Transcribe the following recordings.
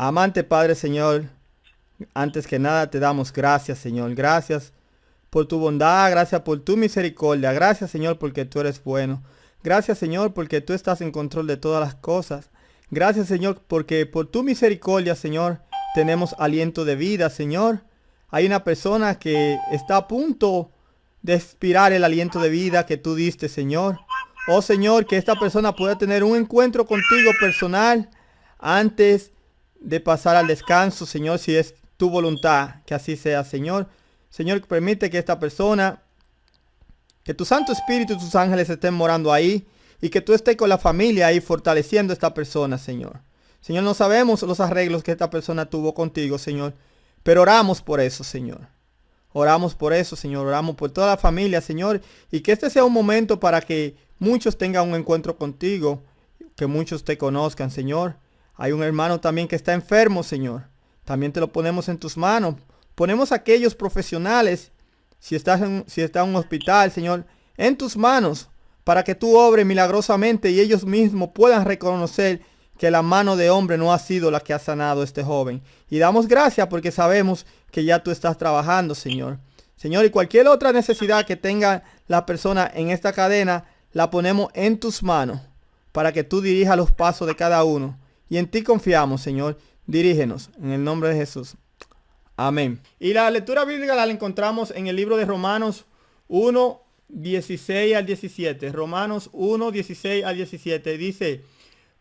Amante Padre, Señor, antes que nada te damos gracias, Señor. Gracias por tu bondad, gracias por tu misericordia. Gracias, Señor, porque tú eres bueno. Gracias, Señor, porque tú estás en control de todas las cosas. Gracias, Señor, porque por tu misericordia, Señor, tenemos aliento de vida, Señor. Hay una persona que está a punto de expirar el aliento de vida que tú diste, Señor. Oh, Señor, que esta persona pueda tener un encuentro contigo personal antes de pasar al descanso, Señor, si es tu voluntad que así sea, Señor. Señor, permite que esta persona, que tu Santo Espíritu y tus ángeles estén morando ahí y que tú estés con la familia ahí fortaleciendo a esta persona, Señor. Señor, no sabemos los arreglos que esta persona tuvo contigo, Señor, pero oramos por eso, Señor. Oramos por eso, Señor. Oramos por toda la familia, Señor, y que este sea un momento para que muchos tengan un encuentro contigo, que muchos te conozcan, Señor. Hay un hermano también que está enfermo, Señor. También te lo ponemos en tus manos. Ponemos a aquellos profesionales, si está en un hospital, Señor, en tus manos, para que tú obres milagrosamente y ellos mismos puedan reconocer que la mano de hombre no ha sido la que ha sanado a este joven. Y damos gracias porque sabemos que ya tú estás trabajando, Señor. Señor, y cualquier otra necesidad que tenga la persona en esta cadena, la ponemos en tus manos para que tú dirijas los pasos de cada uno. Y en ti confiamos, Señor. Dirígenos en el nombre de Jesús. Amén. Y la lectura bíblica la encontramos en el libro de Romanos 1, 16 al 17. Romanos 1, 16 al 17. Dice: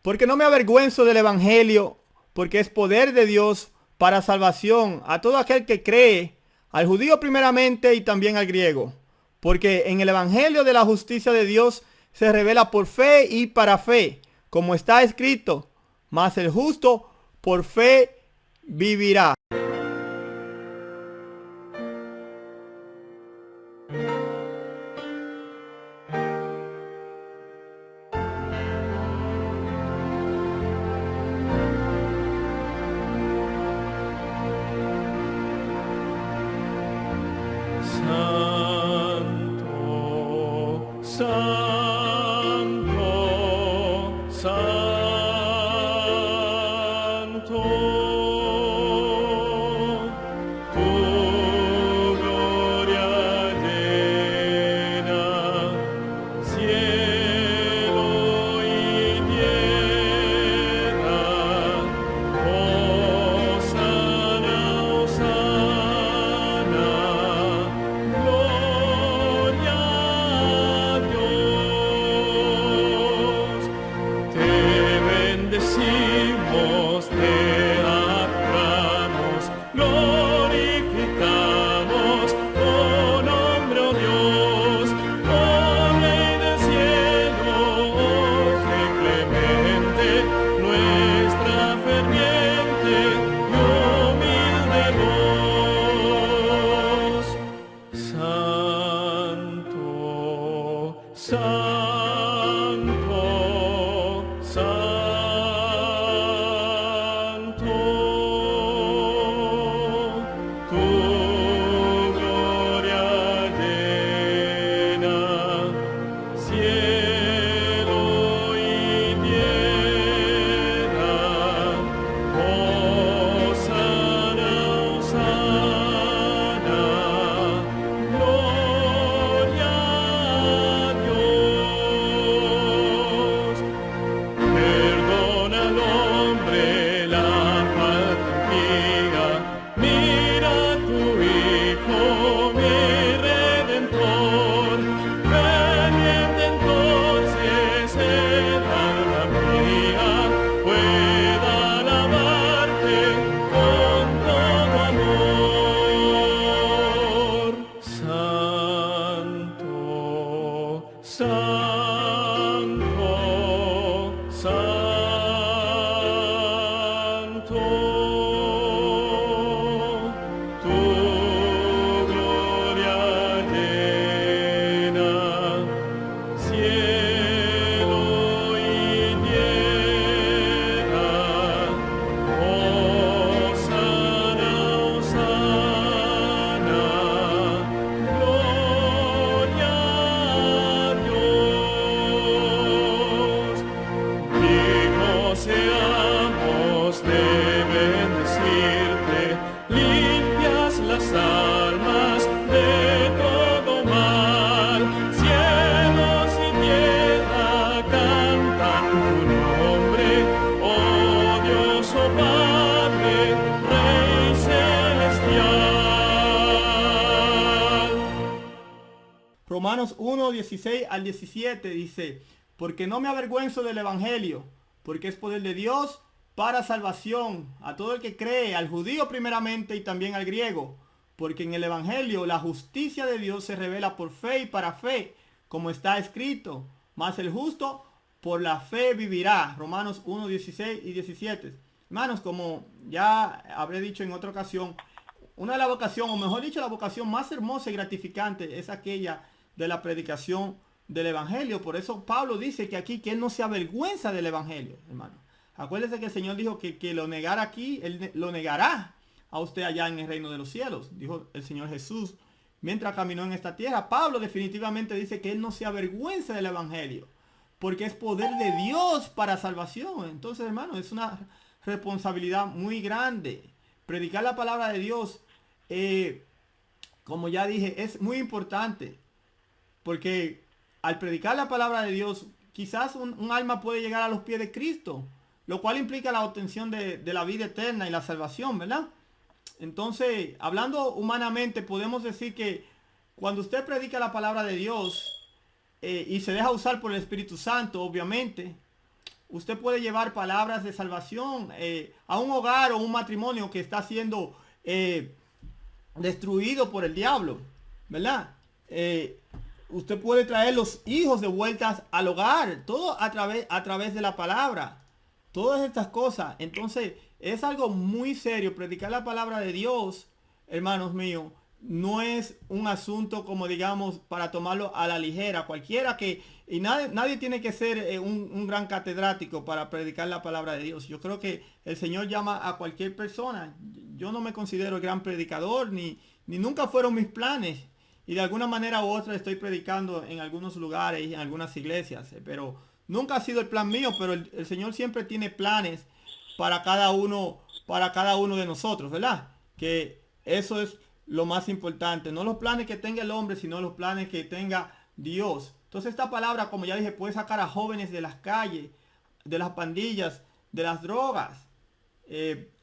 porque no me avergüenzo del evangelio, porque es poder de Dios para salvación a todo aquel que cree, al judío primeramente y también al griego. Porque en el evangelio de la justicia de Dios se revela por fe y para fe, como está escrito: mas el justo por fe vivirá. Santo, Santo, Santo, tu gloria llena cielo y tierra. Hosana, Hosana, gloria a Dios Romanos 1, 16 al 17 dice, porque no me avergüenzo del evangelio, porque es poder de Dios para salvación a todo el que cree, al judío primeramente y también al griego, porque en el evangelio la justicia de Dios se revela por fe y para fe, como está escrito, mas el justo por la fe vivirá. Romanos 1, 16 y 17. Hermanos, como ya habré dicho en otra ocasión, una de las vocaciones, o mejor dicho, la vocación más hermosa y gratificante es aquella de la predicación del evangelio. Por eso Pablo dice que aquí que él no se avergüenza del evangelio, hermano. Acuérdese que el Señor dijo que lo negara aquí, él lo negará a usted allá en el reino de los cielos, dijo el Señor Jesús mientras caminó en esta tierra. Pablo definitivamente dice que él no se avergüenza del evangelio, porque es poder de Dios para salvación. Entonces, hermano, es una responsabilidad muy grande. Predicar la palabra de Dios, como ya dije, es muy importante, porque al predicar la palabra de Dios, quizás un alma puede llegar a los pies de Cristo, lo cual implica la obtención de la vida eterna y la salvación, ¿verdad? Entonces, hablando humanamente, podemos decir que cuando usted predica la palabra de Dios y se deja usar por el Espíritu Santo, obviamente, usted puede llevar palabras de salvación a un hogar o un matrimonio que está siendo destruido por el diablo, ¿verdad? Usted puede traer los hijos de vuelta al hogar, todo a través de la palabra. Todas estas cosas. Entonces, es algo muy serio. Predicar la palabra de Dios, hermanos míos, no es un asunto como digamos para tomarlo a la ligera. Cualquiera que, y nadie tiene que ser un gran catedrático para predicar la palabra de Dios. Yo creo que el Señor llama a cualquier persona. Yo no me considero gran predicador, ni nunca fueron mis planes. Y de alguna manera u otra estoy predicando en algunos lugares y en algunas iglesias. Pero nunca ha sido el plan mío, pero el Señor siempre tiene planes para cada uno de nosotros, ¿verdad? Que eso es lo más importante. No los planes que tenga el hombre, sino los planes que tenga Dios. Entonces esta palabra, como ya dije, puede sacar a jóvenes de las calles, de las pandillas, de las drogas.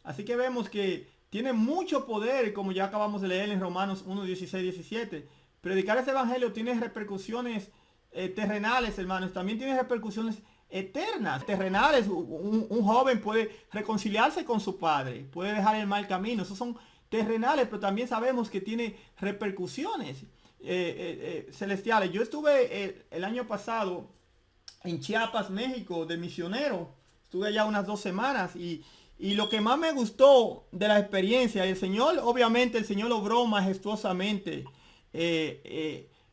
Así que vemos que tiene mucho poder, como ya acabamos de leer en Romanos 1, 16, 17. Predicar ese evangelio tiene repercusiones terrenales, hermanos. También tiene repercusiones eternas, terrenales. Un joven puede reconciliarse con su padre, puede dejar el mal camino. Esos son terrenales, pero también sabemos que tiene repercusiones celestiales. Yo estuve el año pasado en Chiapas, México, de misionero. Estuve allá unas 2 semanas y lo que más me gustó de la experiencia, el Señor, obviamente el Señor obró majestuosamente.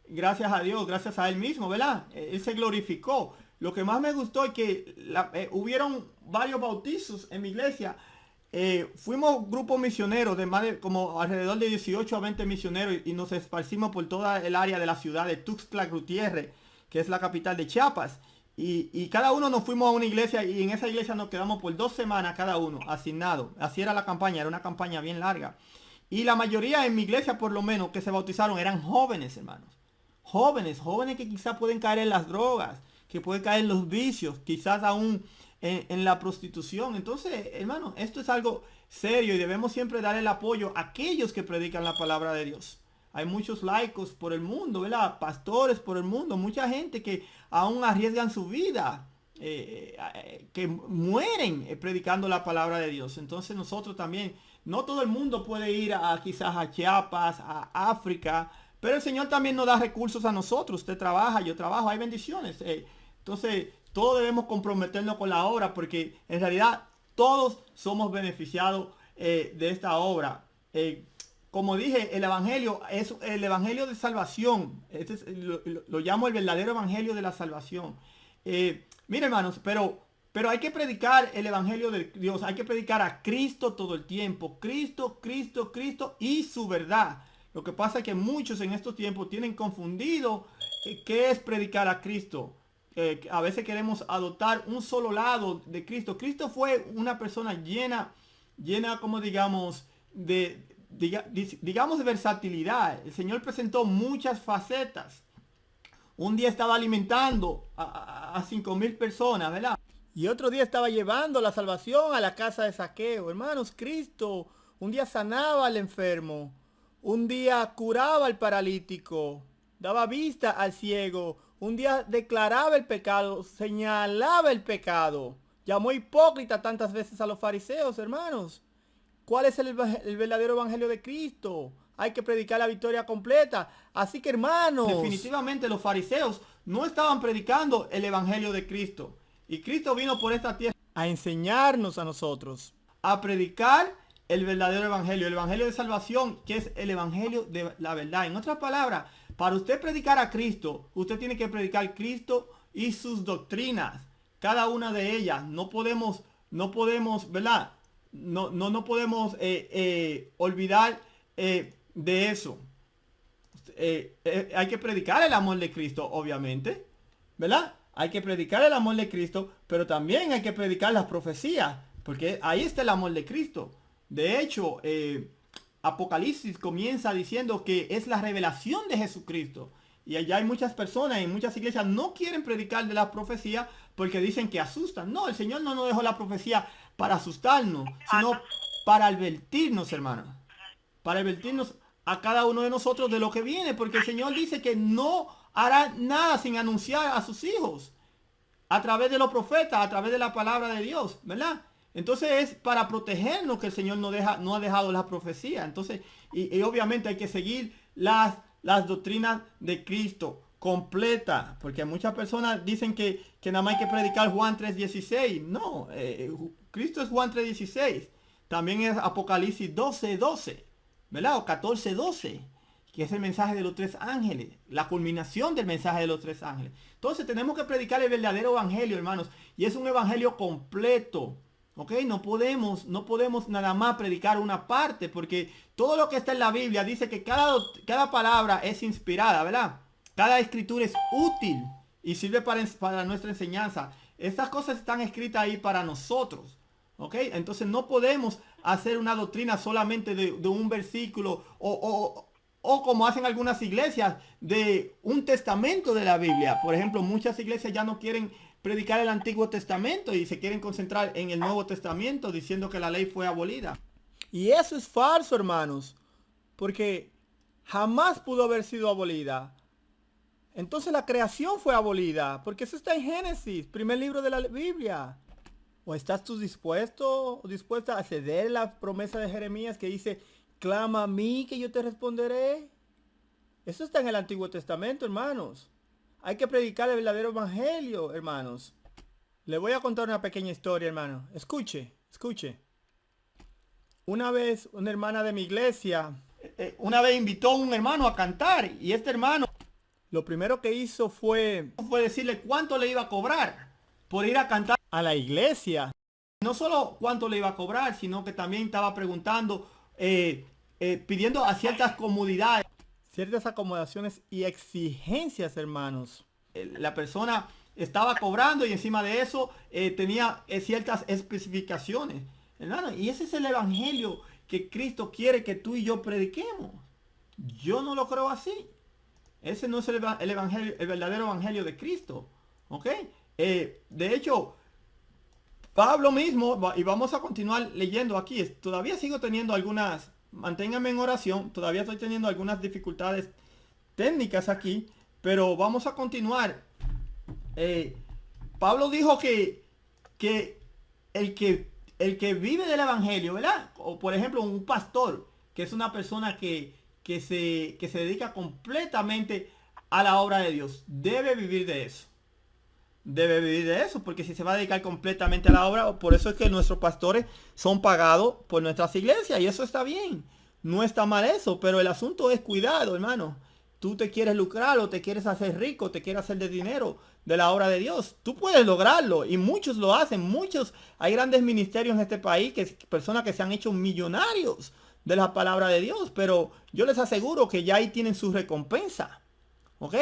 Gracias a Dios, gracias a Él mismo, ¿verdad? Él se glorificó. Lo que más me gustó es que hubieron varios bautizos en mi iglesia. Fuimos grupos misioneros de más de como alrededor de 18 a 20 misioneros y nos esparcimos por toda el área de la ciudad de Tuxtla Gutiérrez, que es la capital de Chiapas. Y cada uno nos fuimos a una iglesia y en esa iglesia nos quedamos por 2 semanas cada uno, asignados. Así era la campaña, era una campaña bien larga. Y la mayoría en mi iglesia, por lo menos, que se bautizaron eran jóvenes, hermanos. Jóvenes que quizás pueden caer en las drogas, que pueden caer en los vicios, quizás aún en la prostitución. Entonces, hermano, esto es algo serio y debemos siempre dar el apoyo a aquellos que predican la palabra de Dios. Hay muchos laicos por el mundo, ¿verdad? Pastores por el mundo, mucha gente que aún arriesgan su vida, que mueren predicando la palabra de Dios. Entonces nosotros también, no todo el mundo puede ir quizás a Chiapas, a África, pero el Señor también nos da recursos a nosotros. Usted trabaja, yo trabajo, hay bendiciones. Entonces todos debemos comprometernos con la obra porque en realidad todos somos beneficiados de esta obra. Como dije, el evangelio es el evangelio de salvación. Este es, lo llamo el verdadero evangelio de la salvación. Mire, hermanos, pero hay que predicar el evangelio de Dios. Hay que predicar a Cristo todo el tiempo. Cristo, Cristo, Cristo y su verdad. Lo que pasa es que muchos en estos tiempos tienen confundido qué es predicar a Cristo. A veces queremos adoptar un solo lado de Cristo. Cristo fue una persona llena como digamos de versatilidad. El Señor presentó muchas facetas. Un día estaba alimentando a 5,000 personas, ¿verdad? Y otro día estaba llevando la salvación a la casa de Zaqueo. Hermanos, Cristo un día sanaba al enfermo. Un día curaba al paralítico. daba vista al ciego, un día declaraba el pecado, señalaba el pecado. Llamó hipócrita tantas veces a los fariseos, hermanos. ¿Cuál es el verdadero evangelio de Cristo? Hay que predicar la victoria completa. Así que, hermanos, definitivamente los fariseos no estaban predicando el evangelio de Cristo. Y Cristo vino por esta tierra a enseñarnos a nosotros, a predicar el verdadero evangelio, el evangelio de salvación, que es el evangelio de la verdad. En otras palabras, para usted predicar a Cristo, usted tiene que predicar Cristo y sus doctrinas, cada una de ellas. No podemos, ¿verdad? No podemos olvidar de eso. Hay que predicar el amor de Cristo, obviamente, ¿verdad? Hay que predicar el amor de Cristo, pero también hay que predicar las profecías, porque ahí está el amor de Cristo. De hecho, Apocalipsis comienza diciendo que es la revelación de Jesucristo. Y allá hay muchas personas en muchas iglesias no quieren predicar de la profecía porque dicen que asustan. No, el Señor no nos dejó la profecía para asustarnos, sino para advertirnos, hermanos. Para advertirnos a cada uno de nosotros de lo que viene, porque el Señor dice que no hará nada sin anunciar a sus hijos a través de los profetas, a través de la palabra de Dios, ¿verdad? Entonces es para protegernos que el Señor no ha dejado la profecía. Entonces, y obviamente hay que seguir las doctrinas de Cristo completa, porque muchas personas dicen que nada más hay que predicar Juan 3:16. No, Cristo es Juan 3:16. También es Apocalipsis 12:12, ¿verdad? O 14:12, que es el mensaje de los tres ángeles, la culminación del mensaje de los tres ángeles. Entonces tenemos que predicar el verdadero evangelio, hermanos, y es un evangelio completo. ¿Ok? No podemos nada más predicar una parte, porque todo lo que está en la Biblia dice que cada palabra es inspirada, ¿verdad? Cada escritura es útil y sirve para nuestra enseñanza. Estas cosas están escritas ahí para nosotros. ¿Ok? Entonces no podemos hacer una doctrina solamente de un versículo o como hacen algunas iglesias, de un testamento de la Biblia. Por ejemplo, muchas iglesias ya no quieren predicar el Antiguo Testamento y se quieren concentrar en el Nuevo Testamento diciendo que la ley fue abolida. Y eso es falso, hermanos, porque jamás pudo haber sido abolida. Entonces la creación fue abolida, porque eso está en Génesis, primer libro de la Biblia. ¿O estás tú dispuesto o dispuesta a ceder la promesa de Jeremías que dice, clama a mí que yo te responderé? Eso está en el Antiguo Testamento, hermanos. Hay que predicar el verdadero evangelio, hermanos. Le voy a contar una pequeña historia, hermano. Escuche. Una vez una hermana de mi iglesia, invitó a un hermano a cantar, y este hermano lo primero que hizo fue decirle cuánto le iba a cobrar por ir a cantar a la iglesia. No solo cuánto le iba a cobrar, sino que también estaba preguntando, pidiendo a ciertas comodidades, ciertas acomodaciones y exigencias, hermanos. La persona estaba cobrando y encima de eso tenía ciertas especificaciones, hermano. Y ese es el evangelio que Cristo quiere que tú y yo prediquemos. Yo no lo creo así. Ese no es el evangelio, el verdadero evangelio de Cristo. ¿Ok? De hecho, Pablo mismo, y vamos a continuar leyendo aquí, todavía sigo teniendo algunas, manténganme en oración, todavía estoy teniendo algunas dificultades técnicas aquí, pero vamos a continuar. Pablo dijo que el que vive del evangelio, ¿verdad? O por ejemplo un pastor, que es una persona que se dedica completamente a la obra de Dios, debe vivir de eso. Debe vivir de eso, porque si se va a dedicar completamente a la obra, por eso es que nuestros pastores son pagados por nuestras iglesias, y eso está bien, no está mal eso, pero el asunto es cuidado, hermano. Tú te quieres lucrar o te quieres hacer rico, te quieres hacer de dinero de la obra de Dios. Tú puedes lograrlo y muchos lo hacen, hay grandes ministerios en este país, personas que se han hecho millonarios de la palabra de Dios, pero yo les aseguro que ya ahí tienen su recompensa, ¿ok?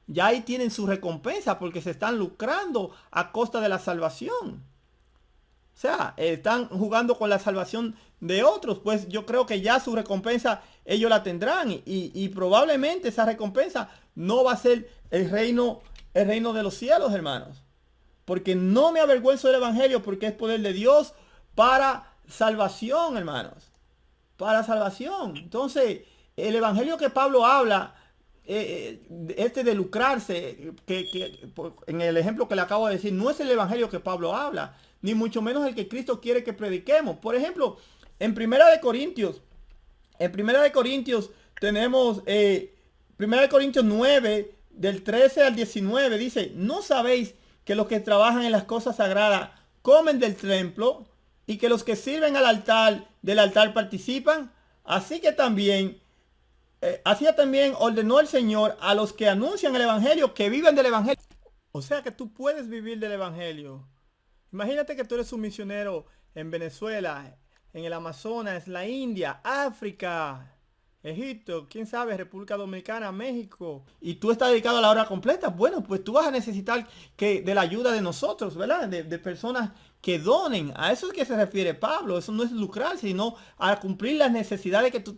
Ya ahí tienen su recompensa porque se están lucrando a costa de la salvación. O sea, están jugando con la salvación de otros. Pues yo creo que ya su recompensa ellos la tendrán. Y probablemente esa recompensa no va a ser el reino de los cielos, hermanos. Porque no me avergüenzo del evangelio, porque es poder de Dios para salvación, hermanos. Para salvación. Entonces, el evangelio que Pablo habla de lucrarse, en el ejemplo que le acabo de decir, no es el evangelio que Pablo habla, ni mucho menos el que Cristo quiere que prediquemos. Por ejemplo, en Primera de Corintios tenemos, Primera de Corintios 9, del 13 al 19, dice, ¿no sabéis que los que trabajan en las cosas sagradas comen del templo y que los que sirven del altar participan? Así también ordenó el Señor a los que anuncian el evangelio que viven del evangelio. O sea que tú puedes vivir del evangelio. Imagínate que tú eres un misionero en Venezuela, en el Amazonas, la India, África, Egipto, quién sabe, República Dominicana, México, y tú estás dedicado a la hora completa. Bueno, pues tú vas a necesitar de la ayuda de nosotros, ¿verdad? De personas que donen. A eso es que se refiere Pablo. Eso no es lucrarse, sino a cumplir las necesidades que tú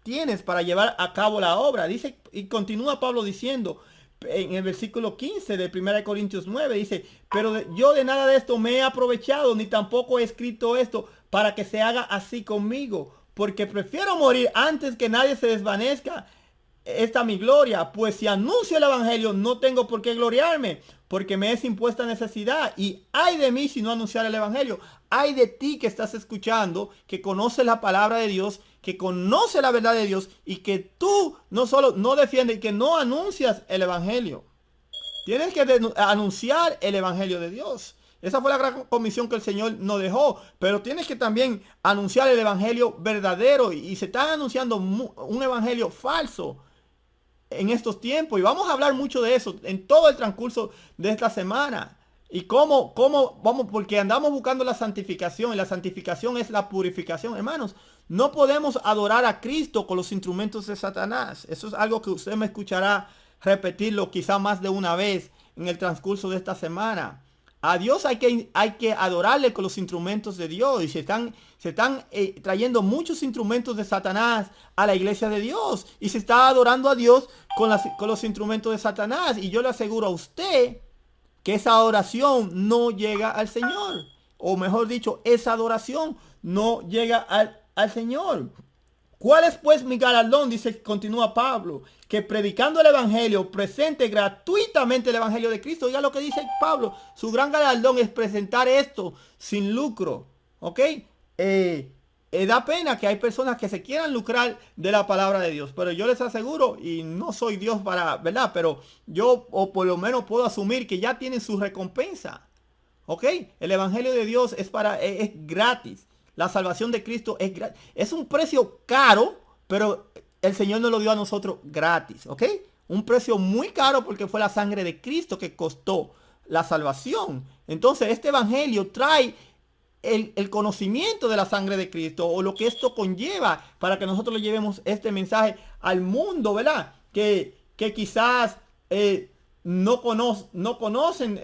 tienes para llevar a cabo la obra. Dice, y continúa Pablo diciendo en el versículo 15 de 1 Corintios 9, dice, pero yo de nada de esto me he aprovechado, ni tampoco he escrito esto para que se haga así conmigo, porque prefiero morir antes que nadie se desvanezca esta mi gloria. Pues si anuncio el evangelio, no tengo por qué gloriarme, porque me es impuesta necesidad. Y ay de mí si no anunciar el evangelio. Ay de ti que estás escuchando, que conoces la palabra de Dios, que conoce la verdad de Dios, y que tú no solo no defiendes, que no anuncias el evangelio. Tienes que anunciar el evangelio de Dios. Esa fue la gran comisión que el Señor nos dejó. Pero tienes que también anunciar el evangelio verdadero. Y se está anunciando un evangelio falso en estos tiempos. Y vamos a hablar mucho de eso en todo el transcurso de esta semana. Y cómo vamos, porque andamos buscando la santificación. Y la santificación es la purificación. Hermanos, no podemos adorar a Cristo con los instrumentos de Satanás. Eso es algo que usted me escuchará repetirlo quizá más de una vez en el transcurso de esta semana. A Dios hay que adorarle con los instrumentos de Dios. Y se están trayendo muchos instrumentos de Satanás a la iglesia de Dios. Y se está adorando a Dios con los instrumentos de Satanás. Y yo le aseguro a usted que esa adoración no llega al Señor. O mejor dicho, esa adoración no llega al Señor. ¿Cuál es pues mi galardón? Continúa Pablo, que predicando el evangelio presente gratuitamente el evangelio de Cristo. Oiga lo que dice Pablo, su gran galardón es presentar esto sin lucro. ¿Ok? Da pena que hay personas que se quieran lucrar de la palabra de Dios, pero yo les aseguro, y no soy Dios ¿verdad? Pero yo, o por lo menos puedo asumir que ya tienen su recompensa. ¿Ok? El evangelio de Dios es gratis. La salvación de Cristo es un precio caro, pero el Señor nos lo dio a nosotros gratis, ¿ok? Un precio muy caro porque fue la sangre de Cristo que costó la salvación. Entonces este evangelio trae el conocimiento de la sangre de Cristo, o lo que esto conlleva para que nosotros le llevemos este mensaje al mundo, ¿verdad? Que quizás no conocen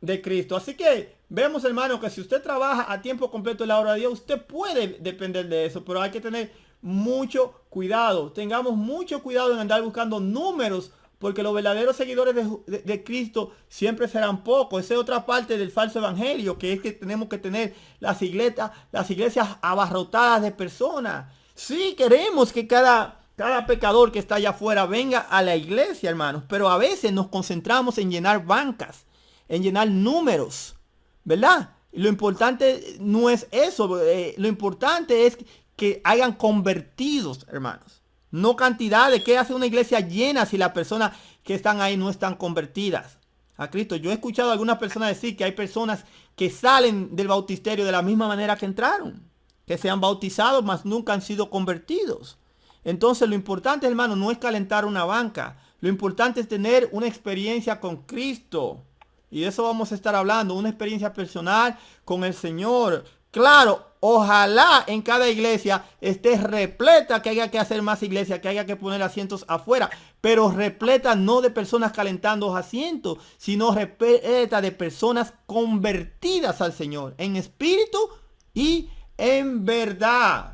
de Cristo. Así que vemos, hermano, que si usted trabaja a tiempo completo en la obra de Dios, usted puede depender de eso, pero hay que tener mucho cuidado. Tengamos mucho cuidado en andar buscando números, porque los verdaderos seguidores de Cristo siempre serán pocos. Esa es otra parte del falso evangelio, que es que tenemos que tener las iglesias abarrotadas de personas. Sí, queremos que cada pecador que está allá afuera venga a la iglesia, hermanos, pero a veces nos concentramos en llenar bancas, en llenar números, ¿verdad? Lo importante no es eso. Lo importante es que hayan convertidos, hermanos. No cantidad de qué hace una iglesia llena si las personas que están ahí no están convertidas a Cristo. Yo he escuchado a algunas personas decir que hay personas que salen del bautisterio de la misma manera que entraron, que se han bautizado, mas nunca han sido convertidos. Entonces lo importante, hermano, no es calentar una banca. Lo importante es tener una experiencia con Cristo. Y de eso vamos a estar hablando, una experiencia personal con el Señor. Claro, ojalá en cada iglesia esté repleta, que haya que hacer más iglesia, que haya que poner asientos afuera, pero repleta no de personas calentando asientos, sino repleta de personas convertidas al Señor, en espíritu y en verdad.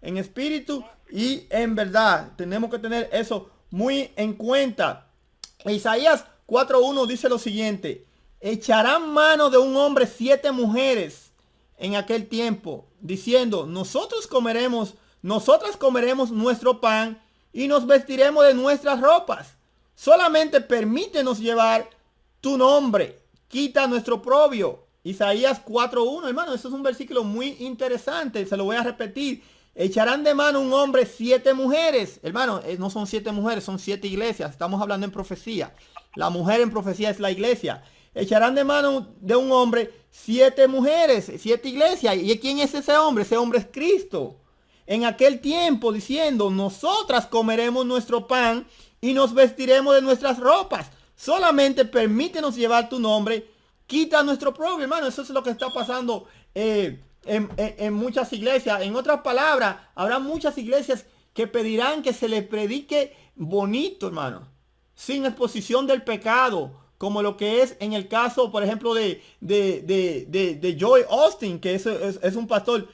En espíritu y en verdad. Tenemos que tener eso muy en cuenta. Isaías 4:1 dice lo siguiente: echarán mano de un hombre 7 mujeres en aquel tiempo, diciendo, nosotras comeremos nuestro pan y nos vestiremos de nuestras ropas. Solamente permítenos llevar tu nombre. Quita nuestro oprobio. Isaías 4:1, hermano, eso es un versículo muy interesante. Se lo voy a repetir. Echarán de mano un hombre 7 mujeres. Hermano, no son 7 mujeres, son 7 iglesias. Estamos hablando en profecía. La mujer en profecía es la iglesia. Echarán de mano de un hombre 7 mujeres, 7 iglesias. ¿Y quién es ese hombre? Ese hombre es Cristo. En aquel tiempo diciendo, nosotras comeremos nuestro pan y nos vestiremos de nuestras ropas. Solamente permítenos llevar tu nombre. Quita nuestro propio, hermano. Eso es lo que está pasando en muchas iglesias. En otras palabras, habrá muchas iglesias que pedirán que se les predique bonito, hermano, sin exposición del pecado, como lo que es en el caso, por ejemplo, de Joel Osteen, que es un pastor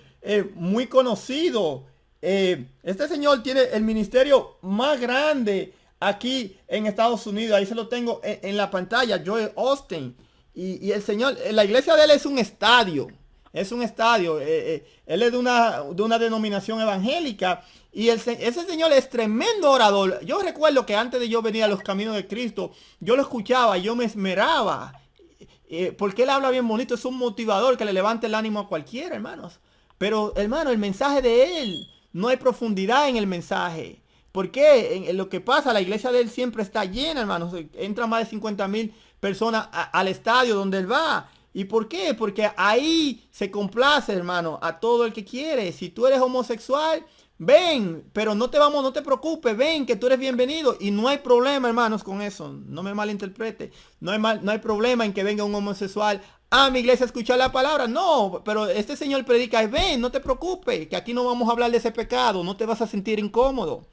muy conocido. Este señor tiene el ministerio más grande aquí en Estados Unidos. Ahí se lo tengo en la pantalla, Joel Osteen. Y el señor, la iglesia de él es un estadio. Es un estadio. Él es de una denominación evangélica. Y ese señor es tremendo orador. Yo recuerdo que antes de yo venir a los caminos de Cristo, yo lo escuchaba y yo me esmeraba. Porque él habla bien bonito. Es un motivador que le levanta el ánimo a cualquiera, hermanos. Pero, hermano, el mensaje de él, no hay profundidad en el mensaje. ¿Por qué? En lo que pasa, la iglesia de él siempre está llena, hermanos. Entra más de 50,000 personas al estadio donde él va. ¿Y por qué? Porque ahí se complace, hermano, a todo el que quiere. Si tú eres homosexual, ven, pero no te preocupes, ven, que tú eres bienvenido. Y no hay problema, hermanos, con eso. No me malinterprete. No hay problema en que venga un homosexual a mi iglesia a escuchar la palabra. No, pero este señor predica, ven, no te preocupes, que aquí no vamos a hablar de ese pecado. No te vas a sentir incómodo.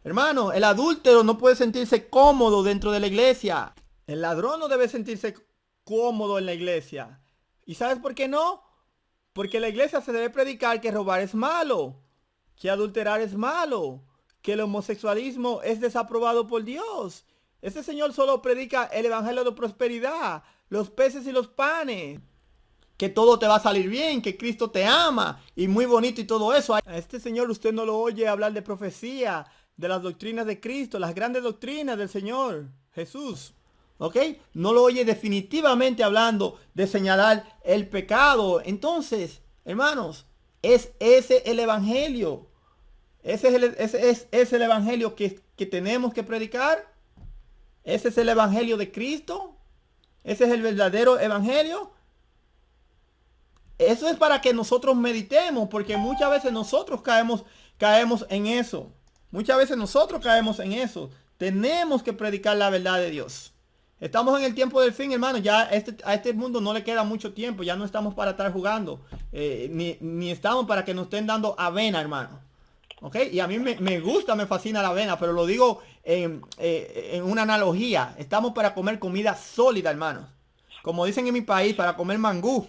Hermano, el adúltero no puede sentirse cómodo dentro de la iglesia. El ladrón no debe sentirse cómodo en la iglesia. ¿Y sabes por qué no? Porque en la iglesia se debe predicar que robar es malo, que adulterar es malo, que el homosexualismo es desaprobado por Dios. Este señor solo predica el evangelio de prosperidad, los peces y los panes, que todo te va a salir bien, que Cristo te ama y muy bonito y todo eso. A este señor usted no lo oye hablar de profecía, de las doctrinas de Cristo, las grandes doctrinas del Señor Jesús. ¿Ok? No lo oye definitivamente hablando de señalar el pecado. Entonces, hermanos, es ese el evangelio. Ese es el evangelio que tenemos que predicar. Ese es el evangelio de Cristo. Ese es el verdadero evangelio. Eso es para que nosotros meditemos, porque muchas veces nosotros caemos en eso. Muchas veces nosotros caemos en eso. Tenemos que predicar la verdad de Dios. Estamos en el tiempo del fin, hermano. Ya a este mundo no le queda mucho tiempo. Ya no estamos para estar jugando. Ni estamos para que nos estén dando avena, hermano. ¿Ok? Y a mí me gusta, me fascina la avena. Pero lo digo en una analogía. Estamos para comer comida sólida, hermanos. Como dicen en mi país, para comer mangú.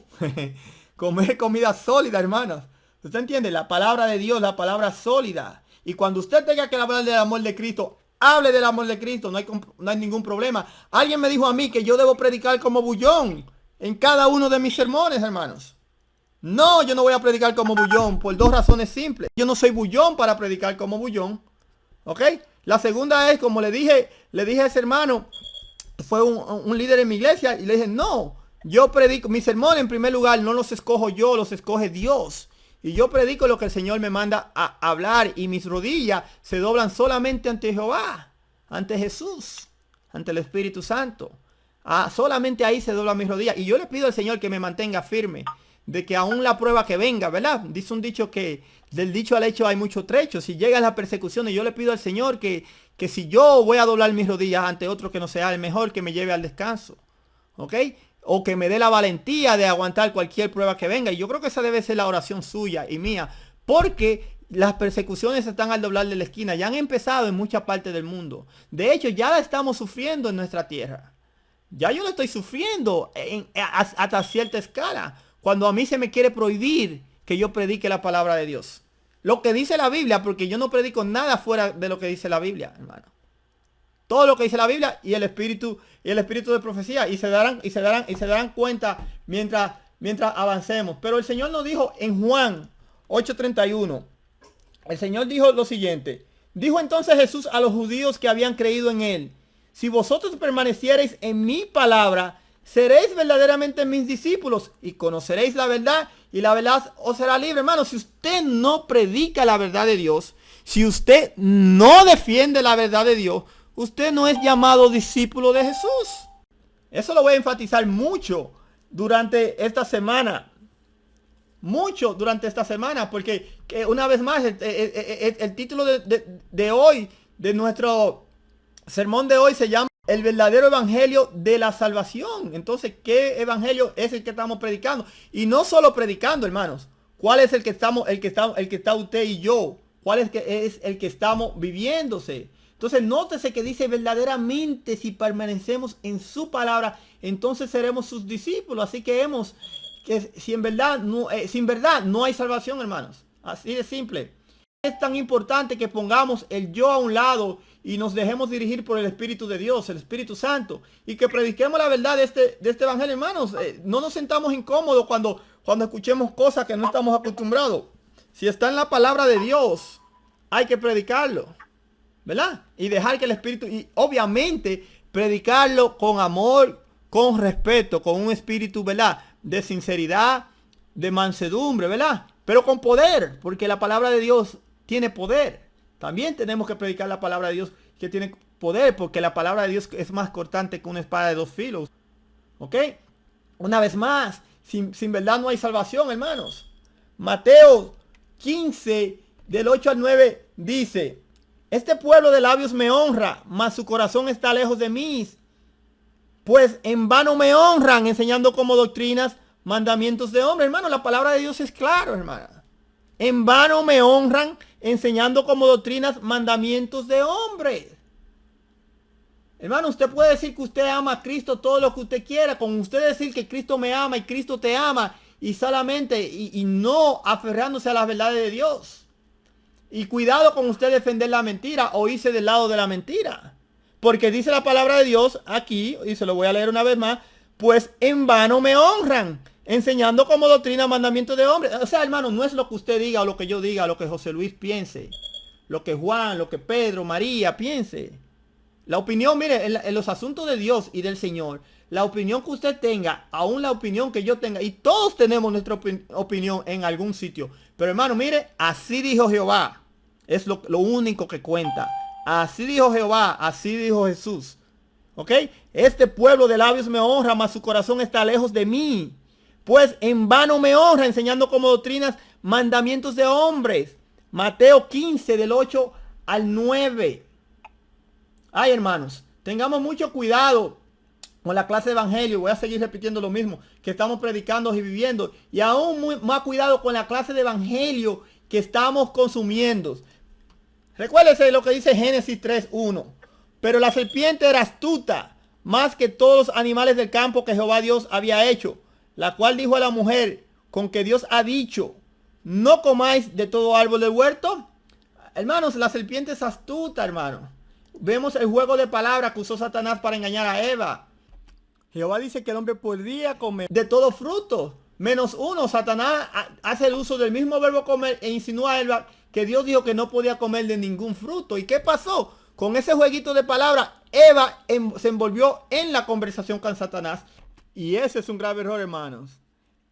Comer comida sólida, hermanos. ¿Usted entiende? La palabra de Dios, la palabra sólida. Y cuando usted tenga que hablar del amor de Cristo, hable del amor de Cristo, no hay ningún problema. Alguien me dijo a mí que yo debo predicar como bullón en cada uno de mis sermones, hermanos. No, yo no voy a predicar como bullón por 2 razones simples. Yo no soy bullón para predicar como bullón. ¿Ok? La segunda es, como le dije a ese hermano, fue un líder en mi iglesia, y le dije, no, yo predico, mis sermones en primer lugar no los escojo yo, los escoge Dios. Y yo predico lo que el Señor me manda a hablar, y mis rodillas se doblan solamente ante Jehová, ante Jesús, ante el Espíritu Santo. Solamente ahí se doblan mis rodillas. Y yo le pido al Señor que me mantenga firme, de que aún la prueba que venga, ¿verdad? Dice un dicho que del dicho al hecho hay mucho trecho. Si llegan las persecuciones, yo le pido al Señor que si yo voy a doblar mis rodillas ante otro que no sea el mejor, que me lleve al descanso. ¿Ok? O que me dé la valentía de aguantar cualquier prueba que venga. Y yo creo que esa debe ser la oración suya y mía. Porque las persecuciones están al doblar de la esquina. Ya han empezado en muchas partes del mundo. De hecho, ya la estamos sufriendo en nuestra tierra. Ya yo la estoy sufriendo hasta cierta escala. Cuando a mí se me quiere prohibir que yo predique la palabra de Dios. Lo que dice la Biblia, porque yo no predico nada fuera de lo que dice la Biblia, hermano. Todo lo que dice la Biblia y el espíritu de profecía, y se darán cuenta mientras avancemos. Pero el Señor nos dijo en Juan 8:31, el Señor dijo lo siguiente: Dijo entonces Jesús a los judíos que habían creído en él: si vosotros permaneciereis en mi palabra, seréis verdaderamente mis discípulos y conoceréis la verdad, y la verdad os será libre. Hermano, si usted no predica la verdad de Dios, si usted no defiende la verdad de Dios, usted no es llamado discípulo de Jesús. Eso lo voy a enfatizar mucho durante esta semana. Mucho durante esta semana, porque una vez más el título de hoy, de nuestro sermón de hoy, se llama el verdadero evangelio de la salvación. Entonces, ¿qué evangelio es el que estamos predicando? Y no solo predicando, hermanos. ¿Cuál es el que está usted y yo? ¿Cuál es el que estamos viviéndose? Entonces, nótese que dice verdaderamente, si permanecemos en su palabra, entonces seremos sus discípulos. Así que sin verdad no hay salvación, hermanos. Así de simple. Es tan importante que pongamos el yo a un lado y nos dejemos dirigir por el Espíritu de Dios, el Espíritu Santo, y que prediquemos la verdad de este evangelio, hermanos. No nos sentamos incómodos cuando escuchemos cosas que no estamos acostumbrados. Si está en la palabra de Dios, hay que predicarlo, ¿verdad? Y dejar que el Espíritu, y obviamente predicarlo con amor, con respeto, con un espíritu, ¿verdad?, de sinceridad, de mansedumbre, ¿verdad? Pero con poder, porque la palabra de Dios tiene poder. También tenemos que predicar la palabra de Dios que tiene poder, porque la palabra de Dios es más cortante que una espada de dos filos. ¿Ok? Una vez más, sin verdad no hay salvación, hermanos. Mateo 15, del 8 al 9, dice: este pueblo de labios me honra, mas su corazón está lejos de mí. Pues en vano me honran, enseñando como doctrinas mandamientos de hombre. Hermano, la palabra de Dios es claro, hermana. En vano me honran, enseñando como doctrinas mandamientos de hombre. Hermano, usted puede decir que usted ama a Cristo todo lo que usted quiera. Con usted decir que Cristo me ama y Cristo te ama, y solamente, y no aferrándose a las verdades de Dios. Y cuidado con usted defender la mentira o irse del lado de la mentira. Porque dice la palabra de Dios aquí, y se lo voy a leer una vez más: pues en vano me honran, enseñando como doctrina mandamientos de hombres. O sea, hermano, no es lo que usted diga o lo que yo diga, lo que José Luis piense, lo que Juan, lo que Pedro, María piense. La opinión, mire, en los asuntos de Dios y del Señor, la opinión que usted tenga, aún la opinión que yo tenga, y todos tenemos nuestra opinión en algún sitio. Pero hermano, mire, así dijo Jehová. Es lo único que cuenta. Así dijo Jehová, así dijo Jesús. ¿Ok? Este pueblo de labios me honra, mas su corazón está lejos de mí. Pues en vano me honra, enseñando como doctrinas mandamientos de hombres. Mateo 15, del 8 al 9. Ay, hermanos, tengamos mucho cuidado con la clase de evangelio. Voy a seguir repitiendo lo mismo que estamos predicando y viviendo. Y aún más cuidado con la clase de evangelio que estamos consumiendo. Recuérdese lo que dice Génesis 3:1. Pero la serpiente era astuta, más que todos los animales del campo que Jehová Dios había hecho, la cual dijo a la mujer: con que Dios ha dicho, no comáis de todo árbol del huerto. Hermanos, la serpiente es astuta, hermano. Vemos el juego de palabras que usó Satanás para engañar a Eva. Jehová dice que el hombre podría comer de todo fruto, menos uno. Satanás hace el uso del mismo verbo comer e insinúa a Eva que Dios dijo que no podía comer de ningún fruto. ¿Y qué pasó? Con ese jueguito de palabras, Eva se envolvió en la conversación con Satanás. Y ese es un grave error, hermanos.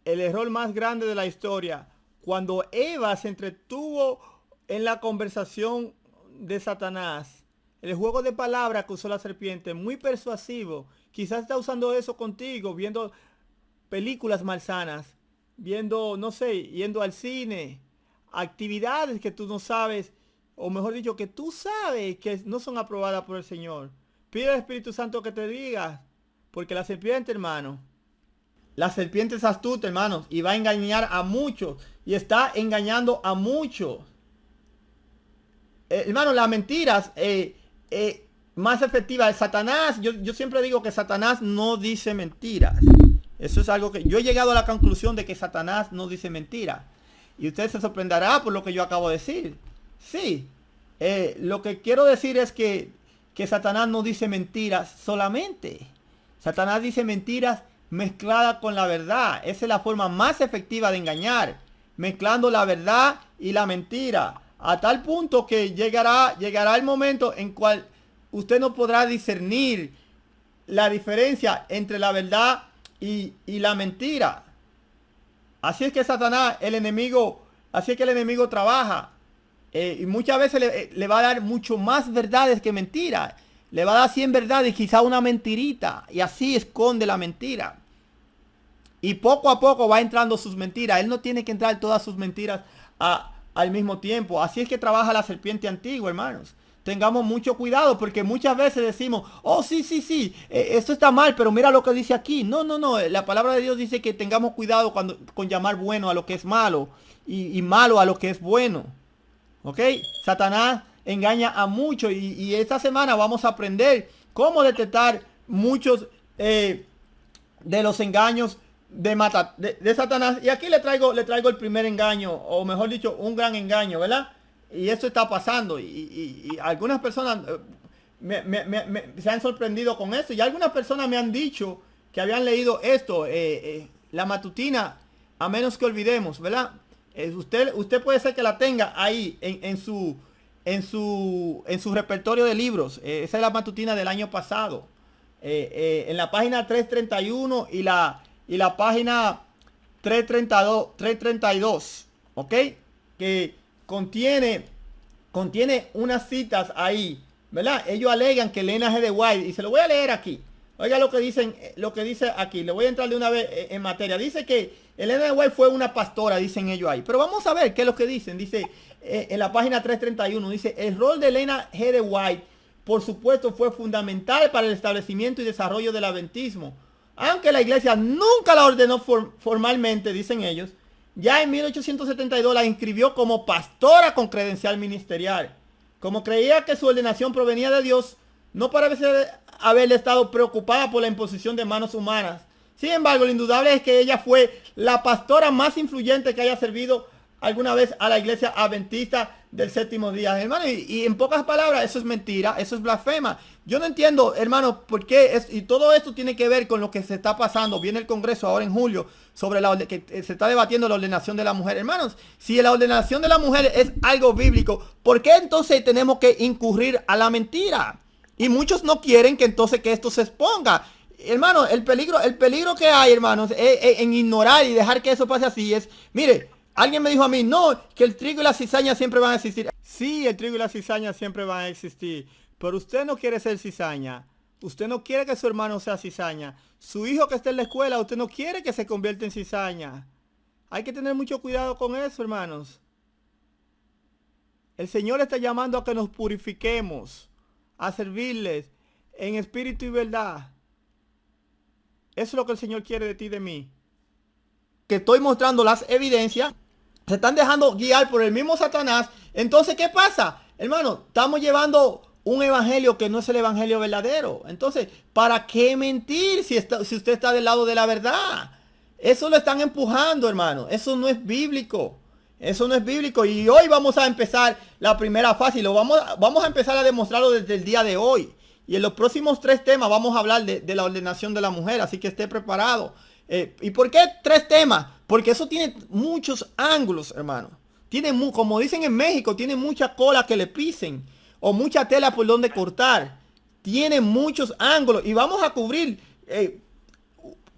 El error más grande de la historia. Cuando Eva se entretuvo en la conversación de Satanás. El juego de palabras que usó la serpiente, muy persuasivo. Quizás está usando eso contigo, viendo películas malsanas, viendo, no sé, yendo al cine, actividades que tú no sabes, o mejor dicho, que tú sabes que no son aprobadas por el Señor. Pide al Espíritu Santo que te diga, porque la serpiente, hermano, la serpiente es astuta, hermanos, y va a engañar a muchos, y está engañando a muchos. Hermano, las mentiras más efectivas, Satanás, yo siempre digo que Satanás no dice mentiras. Eso es algo que yo he llegado a la conclusión de que Satanás no dice mentiras. Y usted se sorprenderá por lo que yo acabo de decir. Sí, lo que quiero decir es que Satanás no dice mentiras solamente. Satanás dice mentiras mezcladas con la verdad. Esa es la forma más efectiva de engañar. Mezclando la verdad y la mentira. a tal punto que llegará el momento en cual usted no podrá discernir la diferencia entre la verdad y la mentira. Así es que Satanás, el enemigo, así es que el enemigo trabaja. Y muchas veces le va a dar mucho más verdades que mentiras. Le va a dar 100 verdades y quizá una mentirita. Y así esconde la mentira. Y poco a poco va entrando sus mentiras. Él no tiene que entrar todas sus mentiras al mismo tiempo. Así es que trabaja la serpiente antigua, hermanos. Tengamos mucho cuidado porque muchas veces decimos, oh, sí, esto está mal, pero mira lo que dice aquí. No. La palabra de Dios dice que tengamos cuidado con llamar bueno a lo que es malo y malo a lo que es bueno. ¿Ok? Satanás engaña a muchos y esta semana vamos a aprender cómo detectar muchos de los engaños de Satanás. Y aquí le traigo el primer engaño, o mejor dicho, un gran engaño, ¿verdad? Y esto está pasando y algunas personas se han sorprendido con esto y algunas personas me han dicho que habían leído esto, la matutina, a menos que olvidemos, ¿verdad? Usted puede ser que la tenga ahí en su repertorio de libros. Esa es la matutina del año pasado. En la página 331 y la página 332, ¿ok? Que contiene unas citas ahí, ¿verdad? Ellos alegan que Elena G. de White, y se lo voy a leer aquí. Oiga lo que dice aquí. Le voy a entrar de una vez en materia. Dice que Elena de White fue una pastora, dicen ellos ahí. Pero vamos a ver qué es lo que dicen. Dice en la página 331, dice, el rol de Elena G. de White, por supuesto, fue fundamental para el establecimiento y desarrollo del adventismo. Aunque la iglesia nunca la ordenó formalmente, dicen ellos, ya en 1872 la inscribió como pastora con credencial ministerial. Como creía que su ordenación provenía de Dios, no parece haberle estado preocupada por la imposición de manos humanas. Sin embargo, lo indudable es que ella fue la pastora más influyente que haya servido alguna vez a la iglesia adventista del séptimo día, hermano. Y en pocas palabras, eso es mentira, eso es blasfema. Yo no entiendo, hermano, por qué y todo esto tiene que ver con lo que se está pasando. Viene el Congreso ahora en julio sobre que se está debatiendo la ordenación de la mujer. Hermanos, si la ordenación de la mujer es algo bíblico, ¿por qué entonces tenemos que incurrir a la mentira? Y muchos no quieren que entonces que esto se exponga. Hermano, el peligro que hay, hermanos, en ignorar y dejar que eso pase así es, mire, alguien me dijo a mí, no, que el trigo y la cizaña siempre van a existir. Sí, el trigo y la cizaña siempre van a existir, pero usted no quiere ser cizaña. Usted no quiere que su hermano sea cizaña. Su hijo que esté en la escuela, usted no quiere que se convierta en cizaña. Hay que tener mucho cuidado con eso, hermanos. El Señor está llamando a que nos purifiquemos, a servirles en espíritu y verdad. Eso es lo que el Señor quiere de ti y de mí. Que estoy mostrando las evidencias. Se están dejando guiar por el mismo Satanás. Entonces, ¿qué pasa? Hermano, estamos llevando un evangelio que no es el evangelio verdadero. Entonces, ¿para qué mentir si usted está del lado de la verdad? Eso lo están empujando, hermano. Eso no es bíblico. Eso no es bíblico. Y hoy vamos a empezar la primera fase. Y vamos a empezar a demostrarlo desde el día de hoy. Y en los próximos 3 temas vamos a hablar de la ordenación de la mujer. Así que esté preparado. ¿Y por qué 3 temas? Porque eso tiene muchos ángulos, hermano. Como dicen en México, tiene mucha cola que le pisen. O mucha tela por donde cortar. Tiene muchos ángulos. Y vamos a cubrir,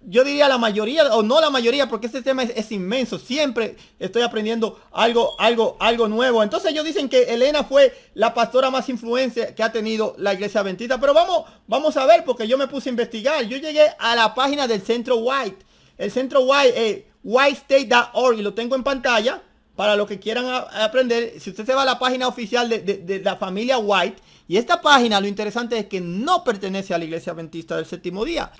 yo diría la mayoría, o no la mayoría, porque este tema es inmenso. Siempre estoy aprendiendo algo nuevo. Entonces ellos dicen que Elena fue la pastora más influencia que ha tenido la iglesia adventista. Pero vamos a ver, porque yo me puse a investigar. Yo llegué a la página del Centro White. El Centro White, whitestate.org, y lo tengo en pantalla para los que quieran aprender. Si usted se va a la página oficial de la familia White, y esta página, lo interesante es que no pertenece a la iglesia adventista del séptimo día.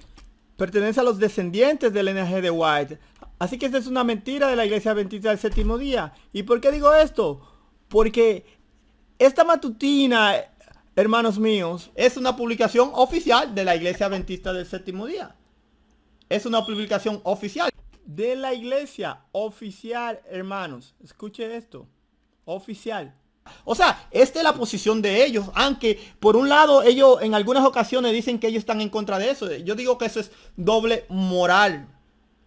Pertenece a los descendientes del Elena G. de White. Así que esta es una mentira de la iglesia adventista del séptimo día. ¿Y por qué digo esto? Porque esta matutina, hermanos míos, es una publicación oficial de la iglesia adventista del séptimo día. Es una publicación oficial de la iglesia oficial, hermanos. Escuche esto. Oficial. O sea, esta es la posición de ellos, aunque por un lado ellos en algunas ocasiones dicen que ellos están en contra de eso. Yo digo que eso es doble moral.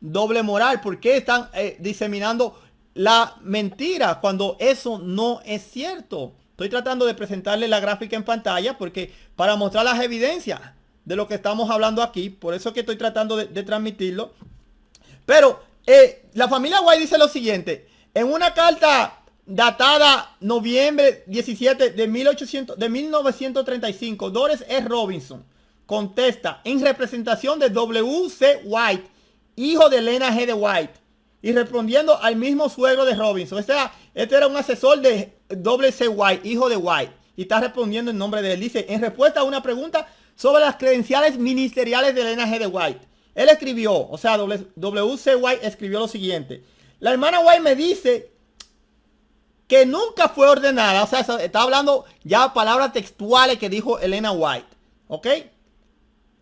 Doble moral, porque están diseminando la mentira cuando eso no es cierto. Estoy tratando de presentarle la gráfica en pantalla porque para mostrar las evidencias de lo que estamos hablando aquí. Por eso es que estoy tratando de transmitirlo. Pero la familia White dice lo siguiente. En una carta datada noviembre 17 de 1935, Doris E. Robinson contesta en representación de W. C. White, hijo de Elena G. de White, y respondiendo al mismo suegro de Robinson. Este era un asesor de W. C. White, hijo de White, y está respondiendo en nombre de él. Dice, en respuesta a una pregunta sobre las credenciales ministeriales de Elena G. de White, él escribió, o sea, W. C. White escribió lo siguiente. La hermana White me dice que nunca fue ordenada, o sea, está hablando ya palabras textuales que dijo Elena White, ¿ok?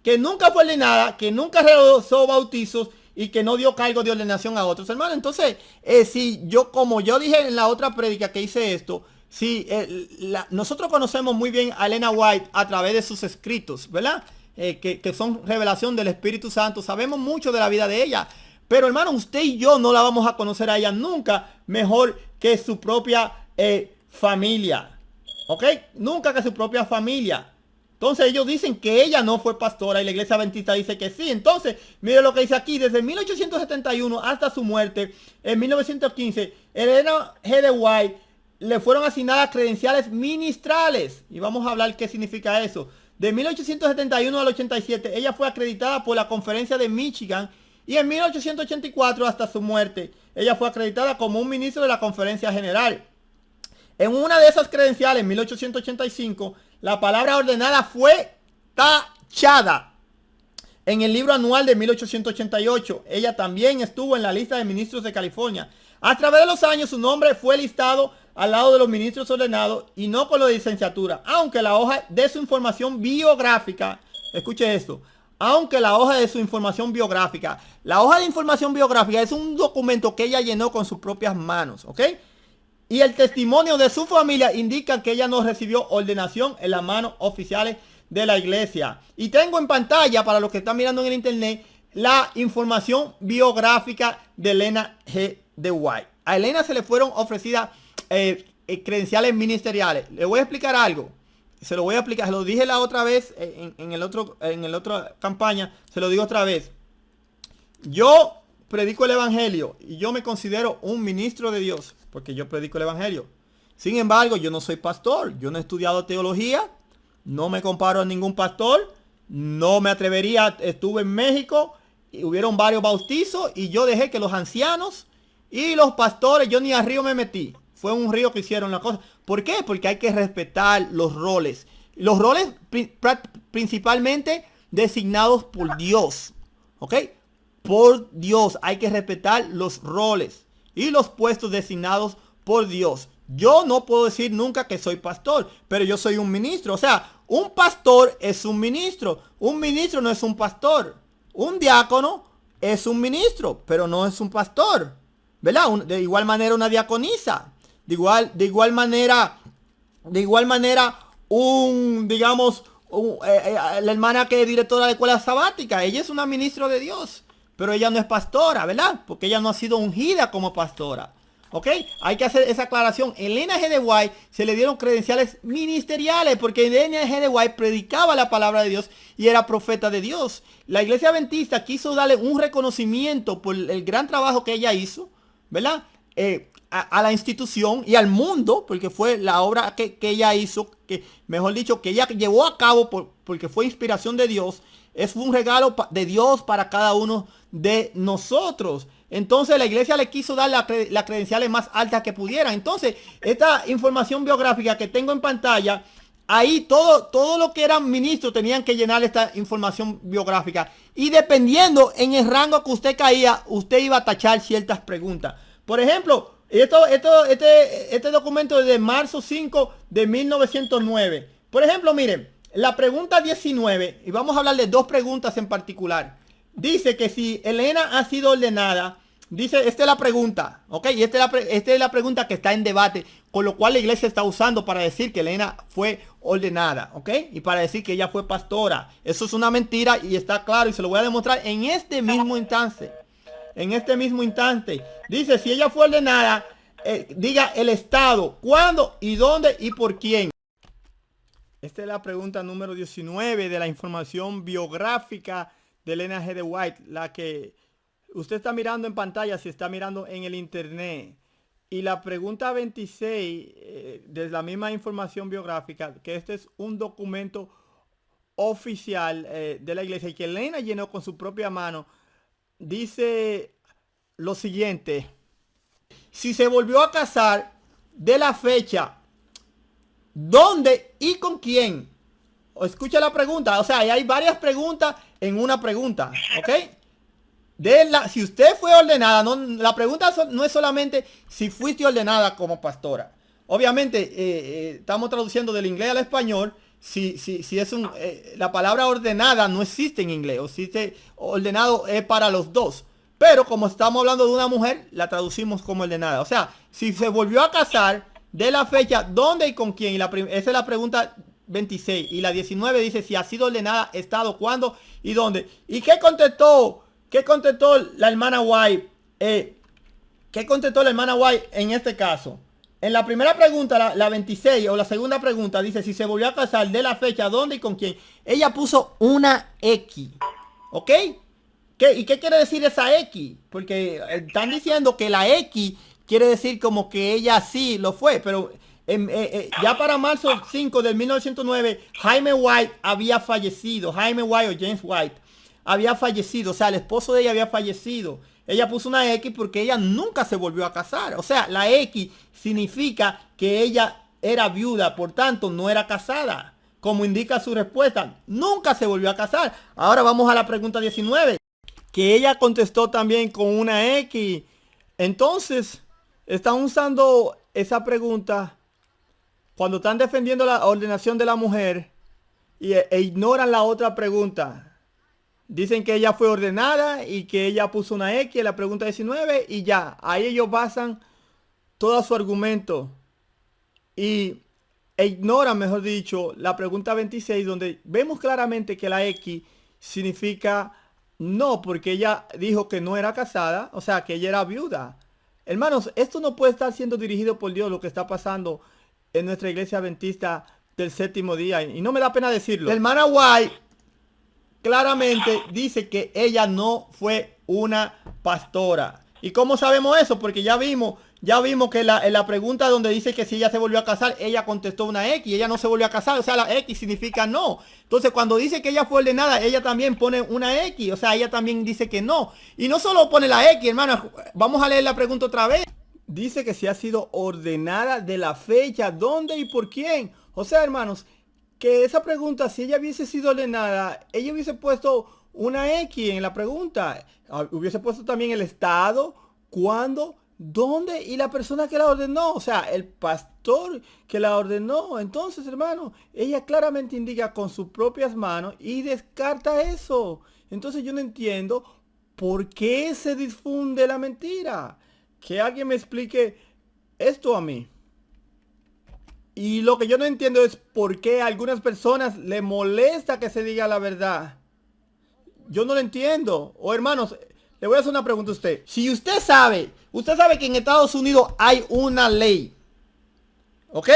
Que nunca fue ordenada, que nunca realizó bautizos y que no dio cargo de ordenación a otros hermanos. Entonces, si yo, como yo dije en la otra prédica que hice esto, si nosotros conocemos muy bien a Elena White a través de sus escritos, ¿verdad? Que son revelación del Espíritu Santo. Sabemos mucho de la vida de ella. Pero hermano, usted y yo no la vamos a conocer a ella nunca mejor que su propia familia. ¿Ok? Nunca que su propia familia. Entonces ellos dicen que ella no fue pastora y la iglesia adventista dice que sí. Entonces, mire lo que dice aquí. Desde 1871 hasta su muerte en 1915, Elena G. de White le fueron asignadas credenciales ministrales. Y vamos a hablar qué significa eso. De 1871 al 87, ella fue acreditada por la Conferencia de Michigan. Y en 1884 hasta su muerte, ella fue acreditada como un ministro de la Conferencia General. En una de esas credenciales, en 1885, la palabra ordenada fue tachada en el libro anual de 1888. Ella también estuvo en la lista de ministros de California. A través de los años, su nombre fue listado al lado de los ministros ordenados y no con lo de licenciatura. Aunque la hoja de su información biográfica, escuche esto, aunque la hoja de su información biográfica, la hoja de información biográfica es un documento que ella llenó con sus propias manos, ¿ok? Y el testimonio de su familia indica que ella no recibió ordenación en las manos oficiales de la iglesia. Y tengo en pantalla, para los que están mirando en el internet, la información biográfica de Elena G. de White. A Elena se le fueron ofrecidas credenciales ministeriales. Le voy a explicar algo. Se lo voy a explicar. Se lo dije la otra vez en el otra campaña. Se lo digo otra vez. Yo predico el evangelio y yo me considero un ministro de Dios porque yo predico el evangelio. Sin embargo, yo no soy pastor. Yo no he estudiado teología. No me comparo a ningún pastor. No me atrevería. Estuve en México y hubieron varios bautizos y yo dejé que los ancianos y los pastores, yo ni al río me metí. Fue un río que hicieron la cosa. ¿Por qué? Porque hay que respetar los roles. Los roles principalmente designados por Dios. ¿Ok? Por Dios. Hay que respetar los roles y los puestos designados por Dios. Yo no puedo decir nunca que soy pastor, pero yo soy un ministro. O sea, un pastor es un ministro. Un ministro no es un pastor. Un diácono es un ministro, pero no es un pastor. ¿Verdad? De igual manera una diaconisa. De igual manera, la hermana que es directora de escuela sabática, ella es una ministra de Dios, pero ella no es pastora, ¿verdad? Porque ella no ha sido ungida como pastora. ¿Ok? Hay que hacer esa aclaración. Elena G. de White se le dieron credenciales ministeriales porque Elena G. de White predicaba la palabra de Dios y era profeta de Dios. La iglesia adventista quiso darle un reconocimiento por el gran trabajo que ella hizo, ¿verdad? A la institución y al mundo, porque fue la obra que ella hizo, que mejor dicho, que ella llevó a cabo porque fue inspiración de Dios. Es un regalo de Dios para cada uno de nosotros. Entonces la iglesia le quiso dar las credenciales más altas que pudiera. Entonces, esta información biográfica que tengo en pantalla, ahí todo lo que eran ministros tenían que llenar esta información biográfica. Y dependiendo en el rango que usted caía, usted iba a tachar ciertas preguntas. Por ejemplo, este documento es de marzo 5 de 1909. Por ejemplo, miren, la pregunta 19, y vamos a hablar de dos preguntas en particular. Dice que si Elena ha sido ordenada, dice, esta es la pregunta, ¿ok? Y esta es la pregunta que está en debate, con lo cual la iglesia está usando para decir que Elena fue ordenada, ¿ok? Y para decir que ella fue pastora. Eso es una mentira y está claro y se lo voy a demostrar en este mismo instante. en este mismo instante. Dice, si ella fue ordenada, diga el estado, cuándo y dónde y por quién. Esta es la pregunta número 19 de la información biográfica de Elena G. de White, la que usted está mirando en pantalla si está mirando en el internet. Y la pregunta 26 de la misma información biográfica, que este es un documento oficial de la iglesia y que Elena llenó con su propia mano, dice lo siguiente: si se volvió a casar, de la fecha, dónde y con quién. O escucha la pregunta, o sea, hay varias preguntas en una pregunta, ¿ok? Si usted fue ordenada, no, la pregunta no es solamente si fuiste ordenada como pastora. Obviamente, estamos traduciendo del inglés al español. Si es la palabra ordenada no existe en inglés, o si ordenado es para los dos. Pero como estamos hablando de una mujer, la traducimos como ordenada. O sea, si se volvió a casar, de la fecha, dónde y con quién. Y esa es la pregunta 26. Y la 19 dice si ha sido ordenada, estado, cuándo y dónde. ¿Y qué contestó? ¿Qué contestó la hermana White? ¿Qué contestó la hermana White en este caso? En la primera pregunta, la 26, o la segunda pregunta, dice si se volvió a casar, de la fecha, dónde y con quién. Ella puso una X. ¿Ok? ¿Y qué quiere decir esa X? Porque están diciendo que la X quiere decir como que ella sí lo fue. Pero ya para marzo 5 del 1909, Jaime White había fallecido. Jaime White o James White había fallecido, o sea, el esposo de ella había fallecido. Ella puso una X porque ella nunca se volvió a casar. O sea, la X significa que ella era viuda, por tanto, no era casada. Como indica su respuesta, nunca se volvió a casar. Ahora vamos a la pregunta 19, que ella contestó también con una X. Entonces, están usando esa pregunta cuando están defendiendo la ordenación de la mujer e ignoran la otra pregunta. Dicen que ella fue ordenada y que ella puso una X en la pregunta 19 y ya. Ahí ellos basan todo su argumento. E ignoran, mejor dicho, la pregunta 26, donde vemos claramente que la X significa no, porque ella dijo que no era casada, o sea, que ella era viuda. Hermanos, esto no puede estar siendo dirigido por Dios, lo que está pasando en nuestra iglesia adventista del séptimo día. Y no me da pena decirlo. La hermana White claramente dice que ella no fue una pastora. ¿Y cómo sabemos eso? Porque ya vimos que en la pregunta donde dice que si ella se volvió a casar, ella contestó una X, ella no se volvió a casar, o sea, la X significa no. Entonces, cuando dice que ella fue ordenada, ella también pone una X, o sea, ella también dice que no. Y no solo pone la X, hermano, vamos a leer la pregunta otra vez. Dice que si ha sido ordenada, de la fecha, dónde y por quién. O sea, hermanos, que esa pregunta, si ella hubiese sido ordenada, ella hubiese puesto una X en la pregunta. Hubiese puesto también el estado, cuándo, dónde y la persona que la ordenó. O sea, el pastor que la ordenó. Entonces, hermano, ella claramente indica con sus propias manos y descarta eso. Entonces yo no entiendo por qué se difunde la mentira. Que alguien me explique esto a mí. Y lo que yo no entiendo es por qué a algunas personas les molesta que se diga la verdad. Yo no lo entiendo. O hermanos, le voy a hacer una pregunta a usted. Si usted sabe que en Estados Unidos hay una ley. ¿Ok?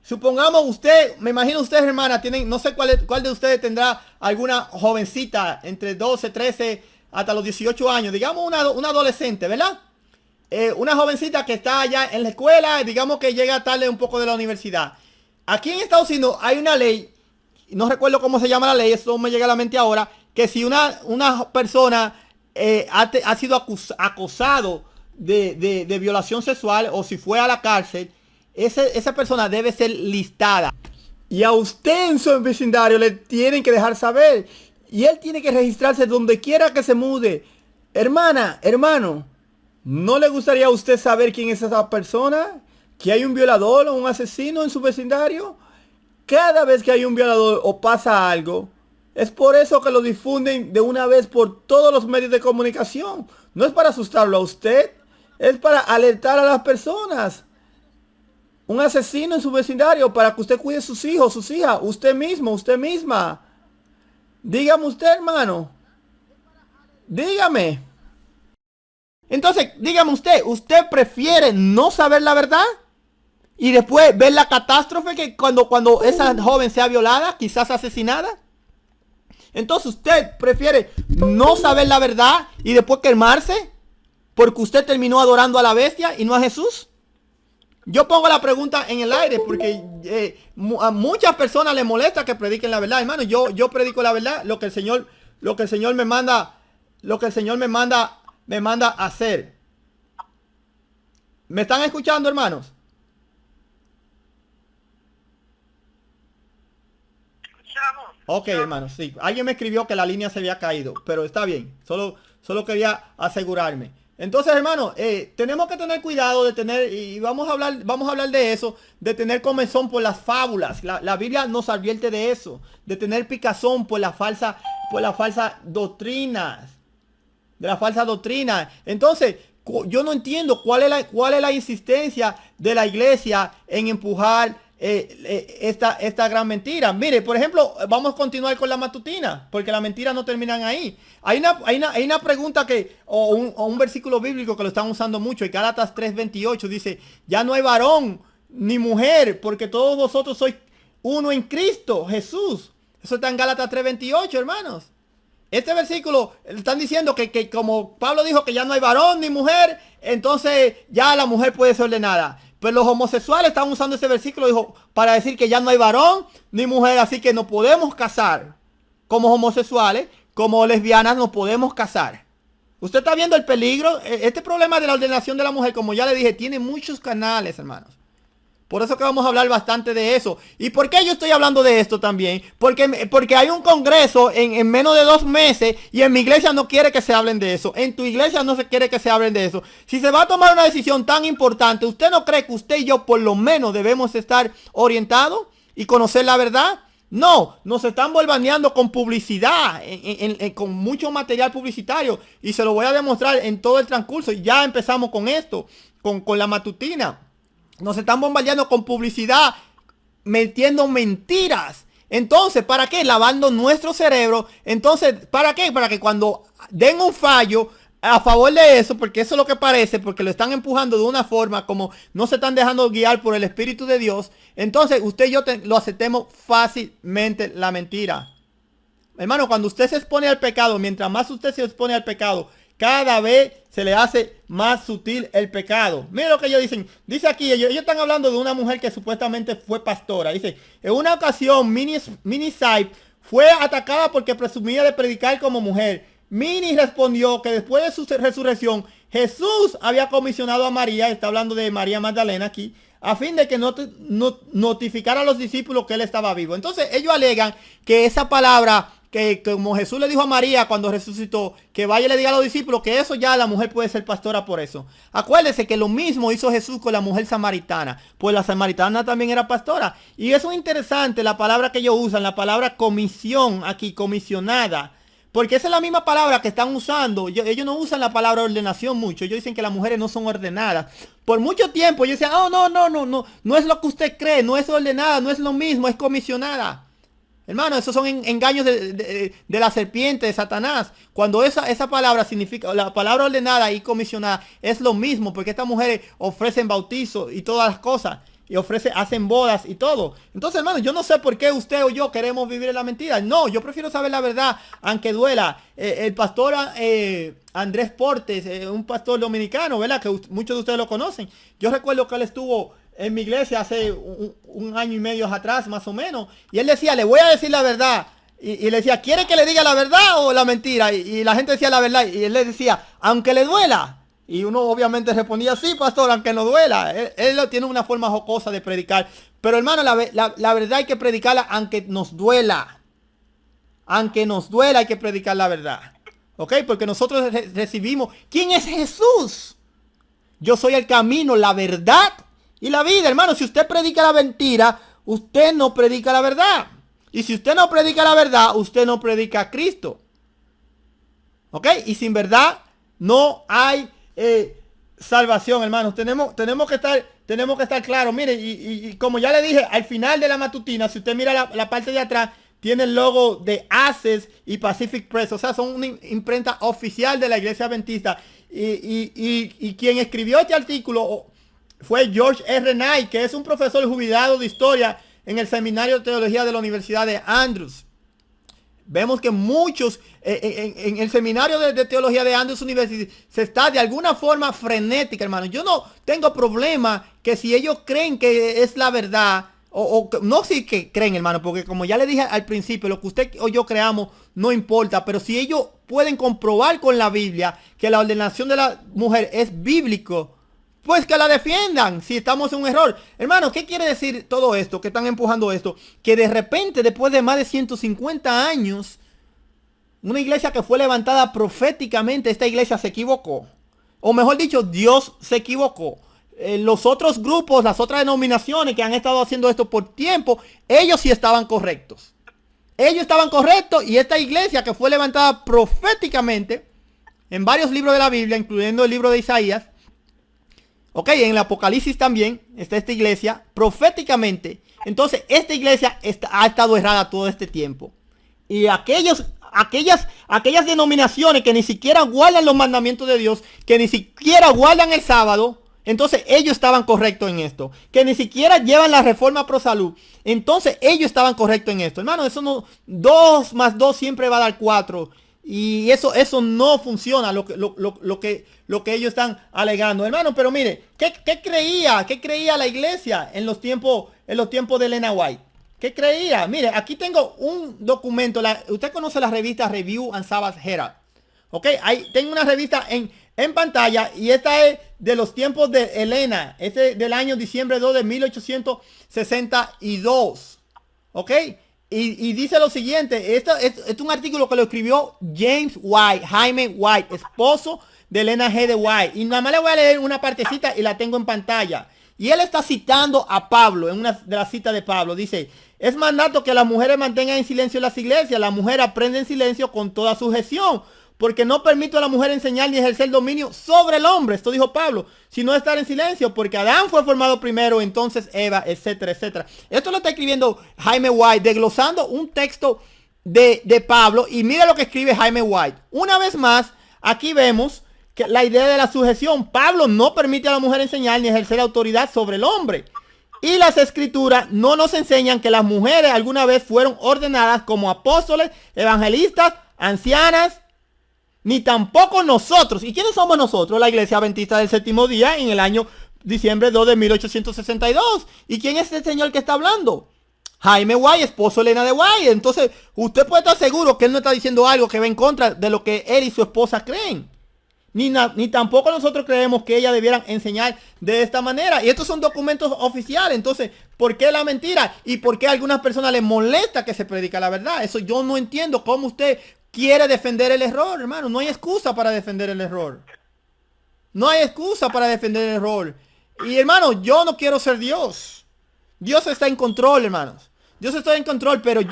Supongamos usted, me imagino ustedes, hermanas, tienen, no sé cuál de ustedes tendrá alguna jovencita entre 12, 13 hasta los 18 años. Digamos una adolescente, ¿verdad? Una jovencita que está allá en la escuela, digamos que llega tarde un poco de la universidad. Aquí en Estados Unidos hay una ley, no recuerdo cómo se llama la ley, eso me llega a la mente ahora, que si una persona ha sido acosado de violación sexual o si fue a la cárcel, esa persona debe ser listada. Y a usted en su vecindario le tienen que dejar saber. Y él tiene que registrarse donde quiera que se mude. Hermana, hermano, ¿no le gustaría a usted saber quién es esa persona? ¿Que hay un violador o un asesino en su vecindario? Cada vez que hay un violador o pasa algo, es por eso que lo difunden de una vez por todos los medios de comunicación. No es para asustarlo a usted, es para alertar a las personas. Un asesino en su vecindario para que usted cuide a sus hijos, sus hijas, usted mismo, usted misma. Dígame usted, hermano. Dígame. Entonces, dígame ¿usted prefiere no saber la verdad? Y después ver la catástrofe que cuando esa joven sea violada, quizás asesinada. Entonces usted prefiere no saber la verdad y después quemarse porque usted terminó adorando a la bestia y no a Jesús. Yo pongo la pregunta en el aire porque a muchas personas les molesta que prediquen la verdad, hermano. Yo predico la verdad, lo que el Señor me manda, me manda a hacer. ¿Me están escuchando, hermanos? Ok, hermanos, sí. Alguien me escribió que la línea se había caído, pero está bien. Solo quería asegurarme. Entonces, hermano, tenemos que tener cuidado de tener, y vamos a hablar de eso, de tener comezón por las fábulas. La Biblia nos advierte de eso, de tener picazón por la falsa doctrinas, de la falsa doctrina. Entonces, yo no entiendo cuál es la insistencia de la iglesia en empujar esta gran mentira. Mire, por ejemplo, vamos a continuar con la matutina, porque las mentiras no terminan ahí. Hay una pregunta o un versículo bíblico que lo están usando mucho, en Gálatas 3:28 dice, ya no hay varón ni mujer, porque todos vosotros sois uno en Cristo Jesús. Eso está en Gálatas 3:28, hermanos. Este versículo están diciendo que como Pablo dijo que ya no hay varón ni mujer, entonces ya la mujer puede ser ordenada. Pero los homosexuales están usando ese versículo para decir que ya no hay varón ni mujer, así que no podemos casar como homosexuales, como lesbianas no podemos casar. Usted está viendo el peligro. Este problema de la ordenación de la mujer, como ya le dije, tiene muchos canales, hermanos. Por eso que vamos a hablar bastante de eso. ¿Y por qué yo estoy hablando de esto también? Porque hay un congreso en menos de 2 meses y en mi iglesia no quiere que se hablen de eso. En tu iglesia no se quiere que se hablen de eso. Si se va a tomar una decisión tan importante, ¿usted no cree que usted y yo por lo menos debemos estar orientados y conocer la verdad? No, nos están bombardeando con publicidad, con mucho material publicitario. Y se lo voy a demostrar en todo el transcurso. Ya empezamos con esto, con la matutina. Nos están bombardeando con publicidad, metiendo mentiras. Entonces, ¿para qué? Lavando nuestro cerebro. Entonces, ¿para qué? Para que cuando den un fallo a favor de eso, porque eso es lo que parece, porque lo están empujando de una forma como no se están dejando guiar por el Espíritu de Dios. Entonces, usted y yo lo aceptemos fácilmente la mentira. Hermano, cuando usted se expone al pecado, mientras más usted se expone al pecado, cada vez se le hace más sutil el pecado. Mira lo que ellos dicen. Dice aquí, ellos están hablando de una mujer que supuestamente fue pastora. Dice, en una ocasión, Minnie Saib fue atacada porque presumía de predicar como mujer. Minnie respondió que después de su resurrección, Jesús había comisionado a María, está hablando de María Magdalena aquí, a fin de que notificara a los discípulos que él estaba vivo. Entonces ellos alegan que esa palabra, que como Jesús le dijo a María cuando resucitó, que vaya y le diga a los discípulos, que eso ya la mujer puede ser pastora por eso. Acuérdense que lo mismo hizo Jesús con la mujer samaritana, pues la samaritana también era pastora. Y eso es interesante, la palabra que ellos usan, la palabra comisión aquí, comisionada. Porque esa es la misma palabra que están usando. Ellos no usan la palabra ordenación mucho. Ellos dicen que las mujeres no son ordenadas. Por mucho tiempo ellos decían, no es lo que usted cree, no es ordenada, no es lo mismo, es comisionada. Hermano, esos son engaños de la serpiente, de Satanás. Cuando esa palabra significa, la palabra ordenada y comisionada es lo mismo, porque estas mujeres ofrecen bautizo y todas las cosas. Y hacen bodas y todo. Entonces, hermano, yo no sé por qué usted o yo queremos vivir en la mentira. No, yo prefiero saber la verdad, aunque duela. El pastor Andrés Portes, un pastor dominicano, ¿verdad? Que muchos de ustedes lo conocen. Yo recuerdo que él estuvo en mi iglesia hace un año y medio atrás, más o menos. Y él decía, le voy a decir la verdad. Y le decía, ¿quiere que le diga la verdad o la mentira? Y la gente decía la verdad. Y él le decía, aunque le duela. Y uno obviamente respondía, sí, pastor, aunque no duela. Él tiene una forma jocosa de predicar. Pero hermano, la verdad hay que predicarla aunque nos duela. Aunque nos duela hay que predicar la verdad. ¿Ok? Porque nosotros recibimos. ¿Quién es Jesús? Yo soy el camino, la verdad y la vida. Hermano, si usted predica la mentira, usted no predica la verdad. Y si usted no predica la verdad, usted no predica a Cristo. ¿Ok? Y sin verdad no hay salvación, hermanos. Tenemos que estar claros. Mire, y como ya le dije, al final de la matutina, si usted mira la parte de atrás, tiene el logo de Access y Pacific Press. O sea, son una imprenta oficial de la iglesia adventista. Y quien escribió este artículo fue George R. Knight, que es un profesor jubilado de historia en el Seminario de Teología de la Universidad de Andrews. Vemos que muchos en el seminario de teología de Andrews University se está de alguna forma frenética, hermano. Yo no tengo problema que si ellos creen que es la verdad, o no si que creen, hermano, porque como ya le dije al principio, lo que usted o yo creamos no importa, pero si ellos pueden comprobar con la Biblia que la ordenación de la mujer es bíblico, pues que la defiendan si estamos en un error. Hermano, ¿qué quiere decir todo esto? Que están empujando esto. Que de repente, después de más de 150 años, una iglesia que fue levantada proféticamente, esta iglesia se equivocó. O mejor dicho, Dios se equivocó. Los otros grupos, las otras denominaciones que han estado haciendo esto por tiempo, ellos sí estaban correctos. Ellos estaban correctos y esta iglesia que fue levantada proféticamente en varios libros de la Biblia, incluyendo el libro de Isaías, ok, en el Apocalipsis también está esta iglesia proféticamente. Entonces esta iglesia ha estado errada todo este tiempo. Y aquellas denominaciones que ni siquiera guardan los mandamientos de Dios, que ni siquiera guardan el sábado, entonces ellos estaban correctos en esto. Que ni siquiera llevan la reforma pro salud, entonces ellos estaban correctos en esto. Hermano, eso no, 2 más 2 siempre va a dar 4. Y eso no funciona, lo que ellos están alegando, hermano. Pero mire, ¿qué creía la iglesia en los tiempos de Elena White? ¿Qué creía? Mire, aquí tengo un documento. Usted conoce la revista Review and Sabbath Herald. Ok, ahí tengo una revista en pantalla. Y esta es de los tiempos de Elena. Este es del año diciembre 2 de 1862. Ok. Y dice lo siguiente, esto es un artículo que lo escribió Jaime White, esposo de Elena G. de White. Y nada más le voy a leer una partecita y la tengo en pantalla. Y él está citando a Pablo, en una de las citas de Pablo. Dice, es mandato que las mujeres mantengan en silencio en las iglesias. La mujer aprende en silencio con toda sujeción. Porque no permito a la mujer enseñar ni ejercer dominio sobre el hombre. Esto dijo Pablo. Sino estar en silencio. Porque Adán fue formado primero. Entonces Eva, etcétera, etcétera. Esto lo está escribiendo Jaime White. Desglosando un texto de Pablo. Y mira lo que escribe Jaime White. Una vez más. Aquí vemos que la idea de la sujeción. Pablo no permite a la mujer enseñar ni ejercer autoridad sobre el hombre. Y las escrituras no nos enseñan que las mujeres alguna vez fueron ordenadas como apóstoles, evangelistas, ancianas, ni tampoco nosotros. ¿Y quiénes somos nosotros? La Iglesia Adventista del Séptimo Día en el año diciembre 2 de 1862. ¿Y quién es el señor que está hablando? Jaime White, esposo de Elena de White. Entonces, usted puede estar seguro que él no está diciendo algo que va en contra de lo que él y su esposa creen. Ni tampoco nosotros creemos que ellas debieran enseñar de esta manera. Y estos son documentos oficiales. Entonces, ¿por qué la mentira? ¿Y por qué a algunas personas les molesta que se predica la verdad? Eso yo no entiendo. ¿Cómo usted quiere defender el error, hermano? No hay excusa para defender el error. No hay excusa para defender el error. Y hermano, yo no quiero ser Dios. Dios está en control, hermanos. Dios está en control, pero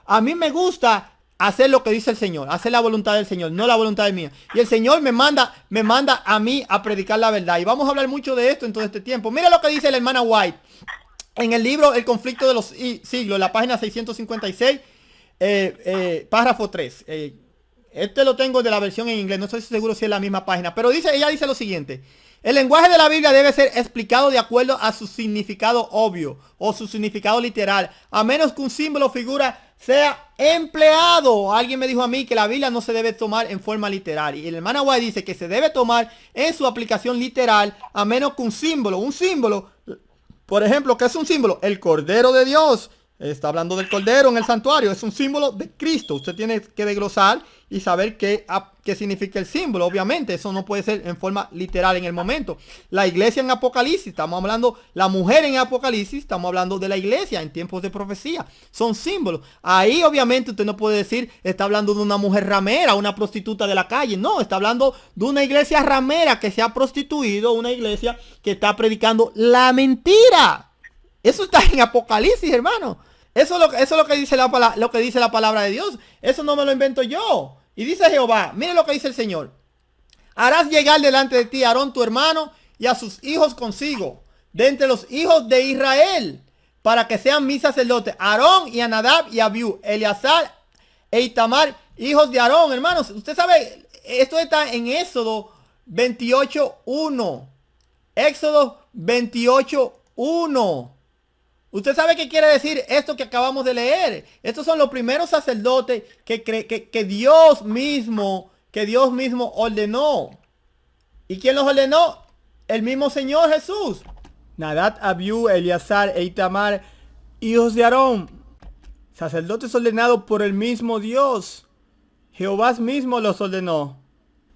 a mí me gusta hacer lo que dice el Señor, hacer la voluntad del Señor, no la voluntad mía. Y el Señor me manda a mí a predicar la verdad. Y vamos a hablar mucho de esto en todo este tiempo. Mira lo que dice la hermana White en el libro El conflicto de los siglos, la página 656, párrafo 3. Este lo tengo de la versión en inglés, no estoy seguro si es la misma página, pero ella dice lo siguiente: el lenguaje de la Biblia debe ser explicado de acuerdo a su significado obvio o su significado literal, a menos que un símbolo o figura sea empleado. Alguien me dijo a mí que la Biblia no se debe tomar en forma literal, y el hermano White dice que se debe tomar en su aplicación literal, a menos que un símbolo, por ejemplo, ¿qué es un símbolo? El Cordero de Dios. Está hablando del Cordero en el santuario. Es un símbolo de Cristo. Usted tiene que desglosar y saber qué significa el símbolo. Obviamente, eso no puede ser en forma literal en el momento. La iglesia en Apocalipsis, estamos hablando, la mujer en Apocalipsis, estamos hablando de la iglesia en tiempos de profecía. Son símbolos. Ahí, obviamente, usted no puede decir, está hablando de una mujer ramera, una prostituta de la calle. No, está hablando de una iglesia ramera que se ha prostituido, una iglesia que está predicando la mentira. Eso está en Apocalipsis, hermano. Eso es lo que dice la palabra de Dios. Eso no me lo invento yo. Y dice Jehová, mire lo que dice el Señor: harás llegar delante de ti a Aarón tu hermano y a sus hijos consigo, de entre los hijos de Israel, para que sean mis sacerdotes, Aarón y a Nadab y a Abiú, Eleazar e Itamar, hijos de Aarón. Hermanos, usted sabe, esto está en Éxodo 28:1. Éxodo 28:1. ¿Usted sabe qué quiere decir esto que acabamos de leer? Estos son los primeros sacerdotes que Dios mismo ordenó. ¿Y quién los ordenó? El mismo Señor Jesús. Nadab, Abiú, Eleazar e Itamar, hijos de Aarón, sacerdotes ordenados por el mismo Dios. Jehová mismo los ordenó.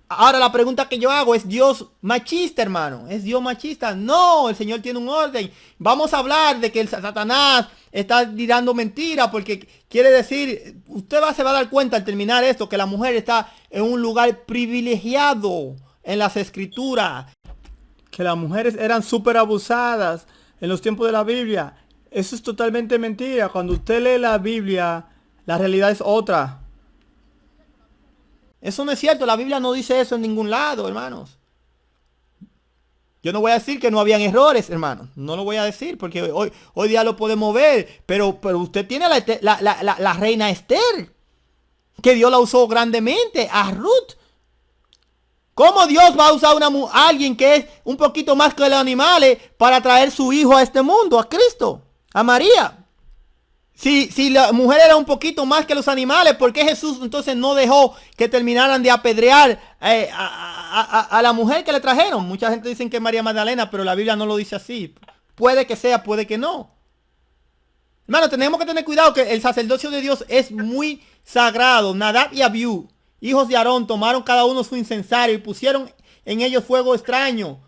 Ahora la pregunta que yo hago, ¿es Dios machista, hermano? ¿Es Dios machista? No, el Señor tiene un orden. Vamos a hablar de que el Satanás está tirando mentiras, porque quiere decir, se va a dar cuenta al terminar esto, que la mujer está en un lugar privilegiado en las escrituras. Que las mujeres eran súper abusadas en los tiempos de la Biblia. Eso es totalmente mentira. Cuando usted lee la Biblia, la realidad es otra. Eso no es cierto, la Biblia no dice eso en ningún lado, hermanos. Yo no voy a decir que no habían errores, hermanos. No lo voy a decir porque hoy día lo podemos ver. Pero usted tiene la reina Esther, que Dios la usó grandemente, a Ruth. ¿Cómo Dios va a usar a alguien que es un poquito más que los animales para traer su hijo a este mundo, a Cristo, a María? Si la mujer era un poquito más que los animales, ¿por qué Jesús entonces no dejó que terminaran de apedrear a la mujer que le trajeron? Mucha gente dice que es María Magdalena, pero la Biblia no lo dice así. Puede que sea, puede que no. Hermano, tenemos que tener cuidado que el sacerdocio de Dios es muy sagrado. Nadab y Abiú, hijos de Aarón, tomaron cada uno su incensario y pusieron en ellos fuego extraño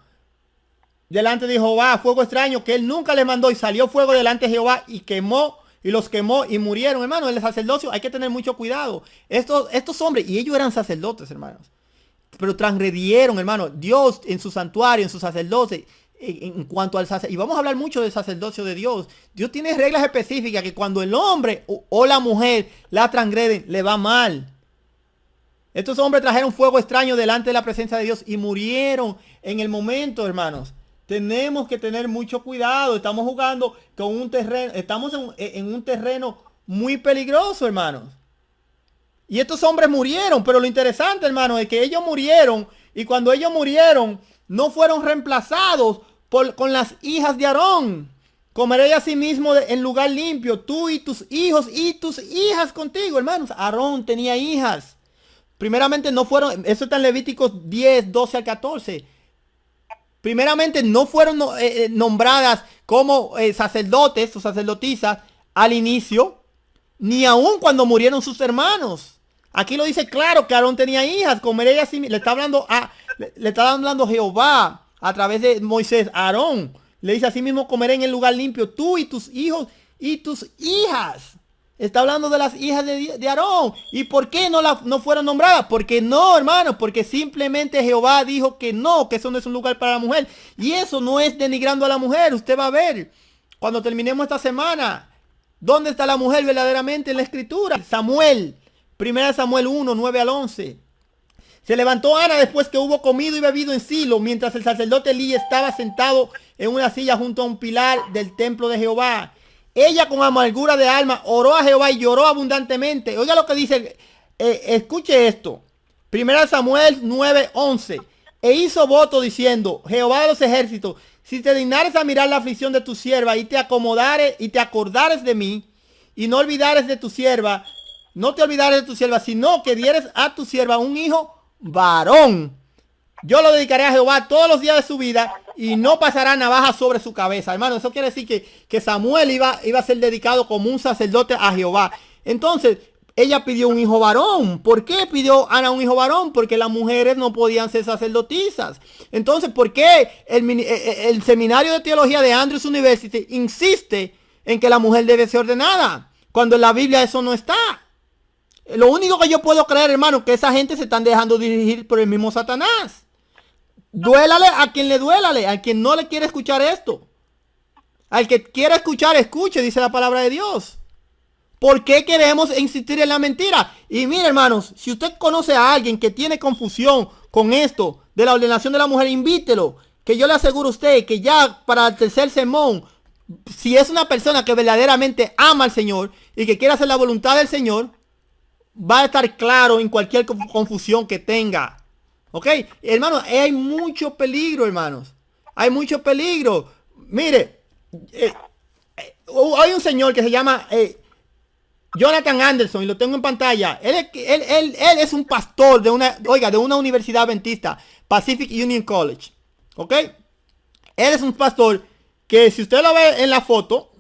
delante de Jehová, fuego extraño que él nunca le mandó, y salió fuego delante de Jehová y los quemó y murieron. Hermano, el sacerdocio hay que tener mucho cuidado. Estos hombres, y ellos eran sacerdotes, hermanos, pero transgredieron, hermano, Dios en su santuario, en su sacerdocio, en cuanto al sacerdocio. Y vamos a hablar mucho del sacerdocio de Dios. Dios tiene reglas específicas que cuando el hombre o la mujer la transgreden, le va mal. Estos hombres trajeron fuego extraño delante de la presencia de Dios y murieron en el momento, hermanos. Tenemos que tener mucho cuidado. Estamos jugando con un terreno. Estamos en un terreno muy peligroso, hermanos. Y estos hombres murieron. Pero lo interesante, hermanos, es que ellos murieron. Y cuando ellos murieron, no fueron reemplazados con las hijas de Aarón. Comeré a sí mismo en lugar limpio, tú y tus hijos y tus hijas contigo, hermanos. Aarón tenía hijas. Primeramente no fueron, eso está en Levíticos 10, 12 al 14. Primeramente no fueron nombradas como sacerdotes o sacerdotisas al inicio, ni aun cuando murieron sus hermanos. Aquí lo dice claro que Aarón tenía hijas. Comeré así, le está hablando Jehová a través de Moisés. Aarón le dice así mismo: comeré en el lugar limpio, tú y tus hijos y tus hijas. Está hablando de las hijas de Aarón. ¿Y por qué no fueron nombradas? Porque no, hermanos, porque simplemente Jehová dijo que no, que eso no es un lugar para la mujer. Y eso no es denigrando a la mujer. Usted va a ver cuando terminemos esta semana dónde está la mujer verdaderamente en la escritura. Samuel, 1 Samuel 1, 9 al 11. Se levantó Ana después que hubo comido y bebido en Silo, mientras el sacerdote Elí estaba sentado en una silla junto a un pilar del templo de Jehová. Ella, con amargura de alma, oró a Jehová y lloró abundantemente. Oiga lo que dice, escuche esto. 1 Samuel 9:11. E hizo voto diciendo: Jehová de los ejércitos, si te dignares a mirar la aflicción de tu sierva y te acordares de mí, y no te olvidares de tu sierva, sino que dieres a tu sierva un hijo varón, yo lo dedicaré a Jehová todos los días de su vida, y no pasará navaja sobre su cabeza. Hermano, eso quiere decir que Samuel iba a ser dedicado como un sacerdote a Jehová. Entonces, ella pidió un hijo varón. ¿Por qué pidió Ana un hijo varón? Porque las mujeres no podían ser sacerdotisas. Entonces, ¿por qué el seminario de teología de Andrews University insiste en que la mujer debe ser ordenada, cuando en la Biblia eso no está? Lo único que yo puedo creer, hermano, que esa gente se están dejando dirigir por el mismo Satanás. Duélale a quien le duélale, al quien no le quiere escuchar esto. Al que quiera escuchar, escuche, dice la palabra de Dios. ¿Por qué queremos insistir en la mentira? Y mire, hermanos, si usted conoce a alguien que tiene confusión con esto de la ordenación de la mujer, invítelo. Que yo le aseguro a usted que ya para el tercer sermón, si es una persona que verdaderamente ama al Señor y que quiere hacer la voluntad del Señor, va a estar claro en cualquier confusión que tenga. ¿Ok? Hermanos, hay mucho peligro, hermanos. Hay mucho peligro. Mire, hay un señor que se llama Jonathan Anderson, y lo tengo en pantalla. Él es un pastor de una universidad adventista, Pacific Union College. ¿Ok? Él es un pastor que, si usted lo ve en la foto,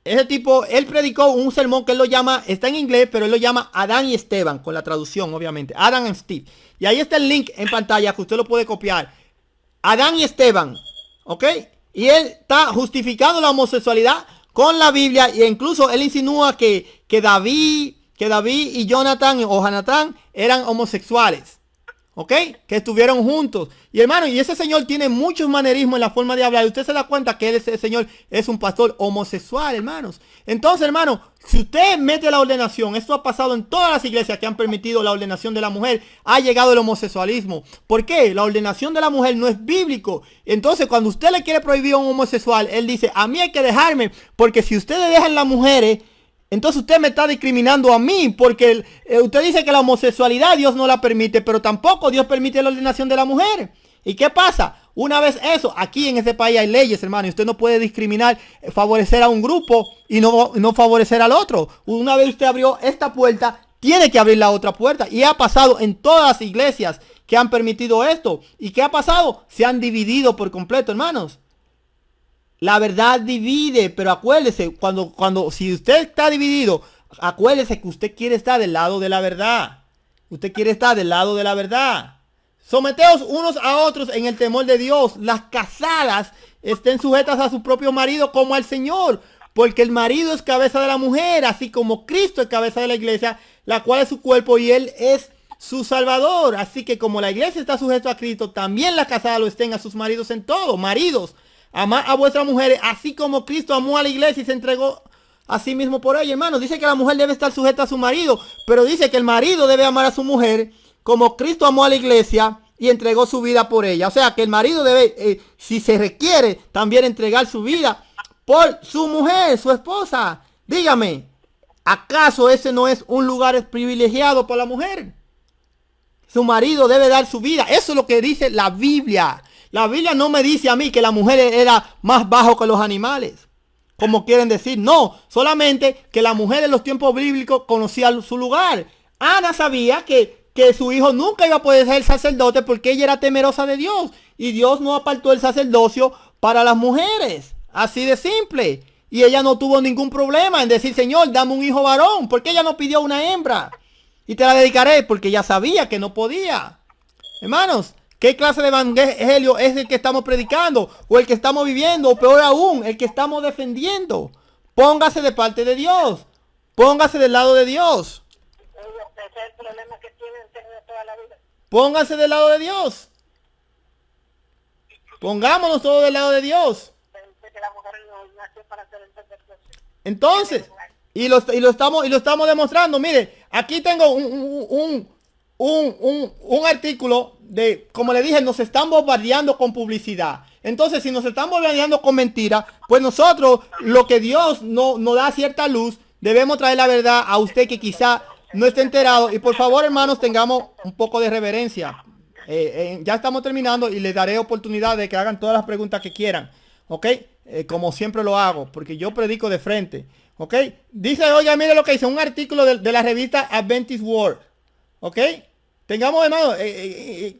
ese tipo, él predicó un sermón que él lo llama, está en inglés, pero él lo llama Adán y Esteban, con la traducción, obviamente. Adam and Steve. Y ahí está el link en pantalla que usted lo puede copiar. Adán y Esteban. ¿Ok? Y él está justificando la homosexualidad con la Biblia. E incluso él insinúa que David y Jonathan o Jonathan eran homosexuales. ¿Ok? Que estuvieron juntos. Y hermano, y ese señor tiene muchos manerismos en la forma de hablar. Y usted se da cuenta que ese señor es un pastor homosexual, hermanos. Entonces, hermano, si usted mete la ordenación, esto ha pasado en todas las iglesias que han permitido la ordenación de la mujer, ha llegado el homosexualismo. ¿Por qué? La ordenación de la mujer no es bíblico. Entonces, cuando usted le quiere prohibir a un homosexual, él dice, a mí hay que dejarme, porque si ustedes dejan las mujeres, entonces usted me está discriminando a mí, porque usted dice que la homosexualidad Dios no la permite, pero tampoco Dios permite la ordenación de la mujer. ¿Y qué pasa? Una vez eso, aquí en este país hay leyes, hermano, y usted no puede discriminar, favorecer a un grupo y no favorecer al otro. Una vez usted abrió esta puerta, tiene que abrir la otra puerta. Y ha pasado en todas las iglesias que han permitido esto. ¿Y qué ha pasado? Se han dividido por completo, hermanos. La verdad divide, pero acuérdese, si usted está dividido, acuérdese que usted quiere estar del lado de la verdad. Usted quiere estar del lado de la verdad. Someteos unos a otros en el temor de Dios. Las casadas estén sujetas a su propio marido como al Señor, porque el marido es cabeza de la mujer, así como Cristo es cabeza de la iglesia, la cual es su cuerpo y él es su salvador. Así que como la iglesia está sujeta a Cristo, también las casadas lo estén a sus maridos en todo. Maridos, amad a vuestras mujeres, así como Cristo amó a la iglesia y se entregó a sí mismo por ella, hermano. Dice que la mujer debe estar sujeta a su marido, pero dice que el marido debe amar a su mujer como Cristo amó a la iglesia y entregó su vida por ella. O sea que el marido debe, si se requiere, también entregar su vida por su mujer, su esposa. Dígame, ¿acaso ese no es un lugar privilegiado para la mujer? Su marido debe dar su vida. Eso es lo que dice la Biblia. La Biblia no me dice a mí que la mujer era más bajo que los animales, como quieren decir. No, solamente que la mujer en los tiempos bíblicos conocía su lugar. Ana sabía que su hijo nunca iba a poder ser sacerdote porque ella era temerosa de Dios. Y Dios no apartó el sacerdocio para las mujeres. Así de simple. Y ella no tuvo ningún problema en decir, Señor, dame un hijo varón. ¿Por qué ella no pidió una hembra? Y te la dedicaré, porque ella sabía que no podía. Hermanos, ¿qué clase de evangelio es el que estamos predicando? O el que estamos viviendo, o peor aún, el que estamos defendiendo. Póngase de parte de Dios. Póngase del lado de Dios. Ese es el problema que tienen toda la vida. Póngase del lado de Dios. Pongámonos todos del lado de Dios. Pensé que la mujer no nació para hacer el sacerdocio. Entonces, y lo estamos demostrando. Mire, aquí tengo un artículo de, como le dije, nos están bombardeando con publicidad. Entonces, si nos están bombardeando con mentiras, pues nosotros, lo que Dios nos da cierta luz, debemos traer la verdad a usted que quizá no esté enterado. Y por favor, hermanos, tengamos un poco de reverencia. Ya estamos terminando y les daré oportunidad de que hagan todas las preguntas que quieran. ¿Ok? Como siempre lo hago, porque yo predico de frente. ¿Ok? Dice, oye, mire lo que dice un artículo de la revista Adventist World. ¿Ok? Tengamos, hermano,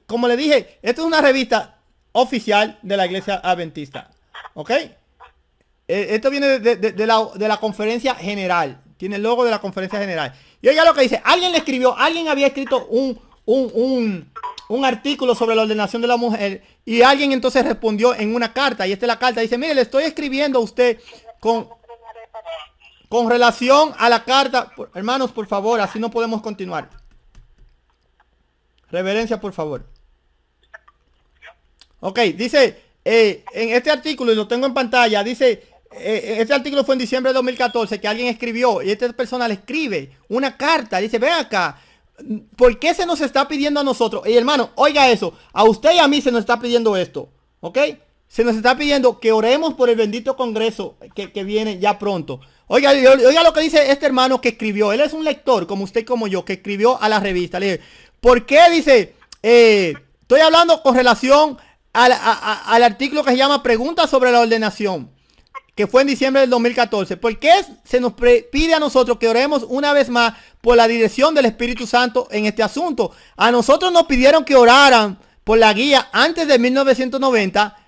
como le dije, esto es una revista oficial de la iglesia adventista. ¿Ok? Esto viene de la conferencia general. Tiene el logo de la conferencia general. Y oiga lo que dice. Alguien había escrito un artículo sobre la ordenación de la mujer. Y alguien entonces respondió en una carta. Y esta es la carta. Dice, mire, le estoy escribiendo a usted con relación a la carta. Hermanos, por favor, así no podemos continuar. Reverencia, por favor. Ok, dice, en este artículo, y lo tengo en pantalla, dice, este artículo fue en diciembre de 2014 que alguien escribió, y esta persona le escribe una carta, dice, ven acá, ¿por qué se nos está pidiendo a nosotros? Y hermano, oiga eso, a usted y a mí se nos está pidiendo esto, ¿ok? Se nos está pidiendo que oremos por el bendito congreso que viene ya pronto. Oiga lo que dice este hermano que escribió, él es un lector, como usted y como yo, que escribió a la revista. Le dije, ¿por qué dice, Estoy hablando con relación al artículo que se llama Preguntas sobre la ordenación, que fue en diciembre del 2014. ¿Por qué se nos pide a nosotros que oremos una vez más por la dirección del Espíritu Santo en este asunto? A nosotros nos pidieron que oraran por la guía antes de 1990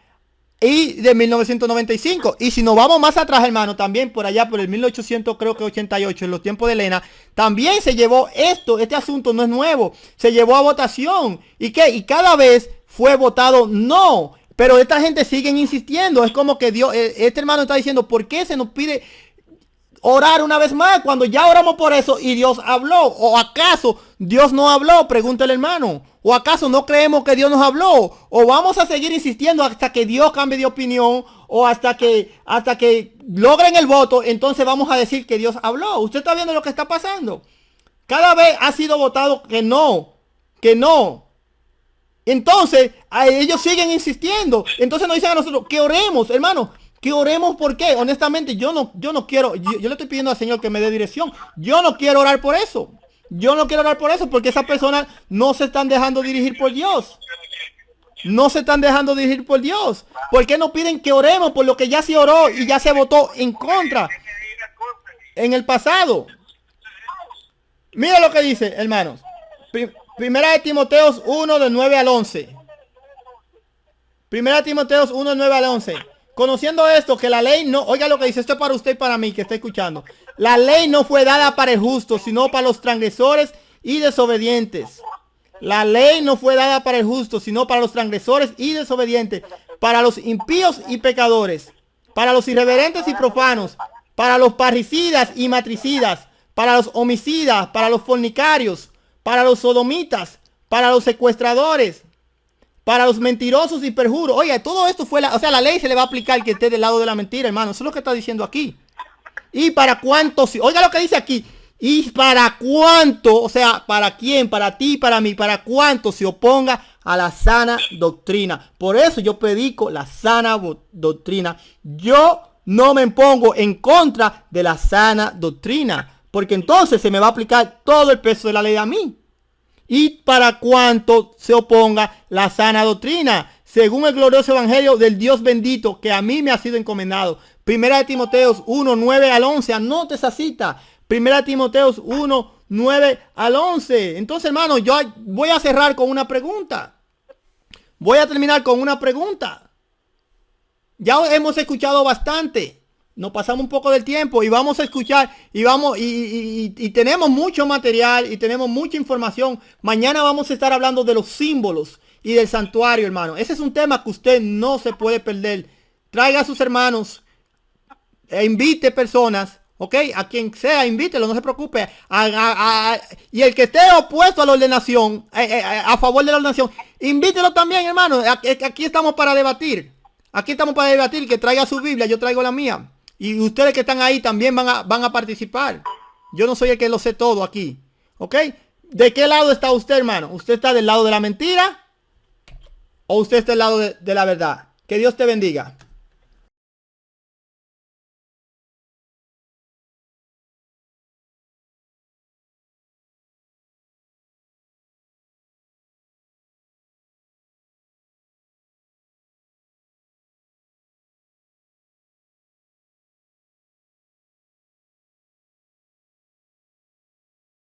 y de 1995. Y si nos vamos más atrás, hermano, también por allá por el 1800, creo que 88, en los tiempos de Elena, también se llevó este asunto no es nuevo, se llevó a votación. ¿Y qué? Y cada vez fue votado no. Pero esta gente sigue insistiendo. Es como que Dios, este hermano está diciendo, ¿por qué se nos pide orar una vez más cuando ya oramos por eso y Dios habló? ¿O acaso Dios no habló? Pregunta el hermano. ¿O acaso no creemos que Dios nos habló? ¿O vamos a seguir insistiendo hasta que Dios cambie de opinión? ¿O hasta que logren el voto? Entonces vamos a decir que Dios habló. ¿Usted está viendo lo que está pasando? Cada vez ha sido votado que no. Que no. Entonces, ellos siguen insistiendo. Entonces nos dicen a nosotros que oremos, hermano. Que oremos, ¿por qué? Honestamente, yo no quiero, yo le estoy pidiendo al Señor que me dé dirección. Yo no quiero orar por eso. Yo no quiero orar por eso porque esas personas no se están dejando dirigir por Dios. No se están dejando dirigir por Dios. ¿Por qué no piden que oremos por lo que ya se oró y ya se votó en contra en el pasado? Mira lo que dice, hermanos. Primera de Timoteos 1, del 9 al 11. Primera de Timoteos 1, del 9 al 11. Conociendo esto, que la ley no... Oiga lo que dice, esto es para usted y para mí que está escuchando. La ley no fue dada para el justo, sino para los transgresores y desobedientes. La ley no fue dada para el justo, sino para los transgresores y desobedientes. Para los impíos y pecadores. Para los irreverentes y profanos. Para los parricidas y matricidas. Para los homicidas. Para los fornicarios. Para los sodomitas. Para los secuestradores. Para los mentirosos y perjuros. Oye, todo esto fue la ley se le va a aplicar que esté del lado de la mentira, hermano. Eso es lo que está diciendo aquí. Y para cuántos, oiga lo que dice aquí. Y para cuánto, o sea, para quién, para ti, para mí, para cuánto se oponga a la sana doctrina. Por eso yo predico la sana doctrina. Yo no me pongo en contra de la sana doctrina. Porque entonces se me va a aplicar todo el peso de la ley a mí. Y para cuanto se oponga la sana doctrina, según el glorioso evangelio del Dios bendito que a mí me ha sido encomendado. Primera de Timoteos 1, 9 al 11. Anote esa cita. Primera de Timoteos 1, 9 al 11. Entonces, hermano, yo voy a cerrar con una pregunta. Voy a terminar con una pregunta. Ya hemos escuchado bastante. Nos pasamos un poco del tiempo y vamos a escuchar y tenemos mucho material y tenemos mucha información. Mañana vamos a estar hablando de los símbolos y del santuario, hermano. Ese es un tema que usted no se puede perder. Traiga a sus hermanos e invite personas, ¿ok? A quien sea, invítelo, no se preocupe. Y el que esté opuesto a la ordenación, a favor de la ordenación, invítelo también, hermano. Aquí estamos para debatir. Aquí estamos para debatir. Que traiga su Biblia, yo traigo la mía. Y ustedes que están ahí también van a participar. Yo no soy el que lo sé todo aquí. ¿Ok? ¿De qué lado está usted, hermano? ¿Usted está del lado de la mentira? ¿O usted está del lado de la verdad? Que Dios te bendiga.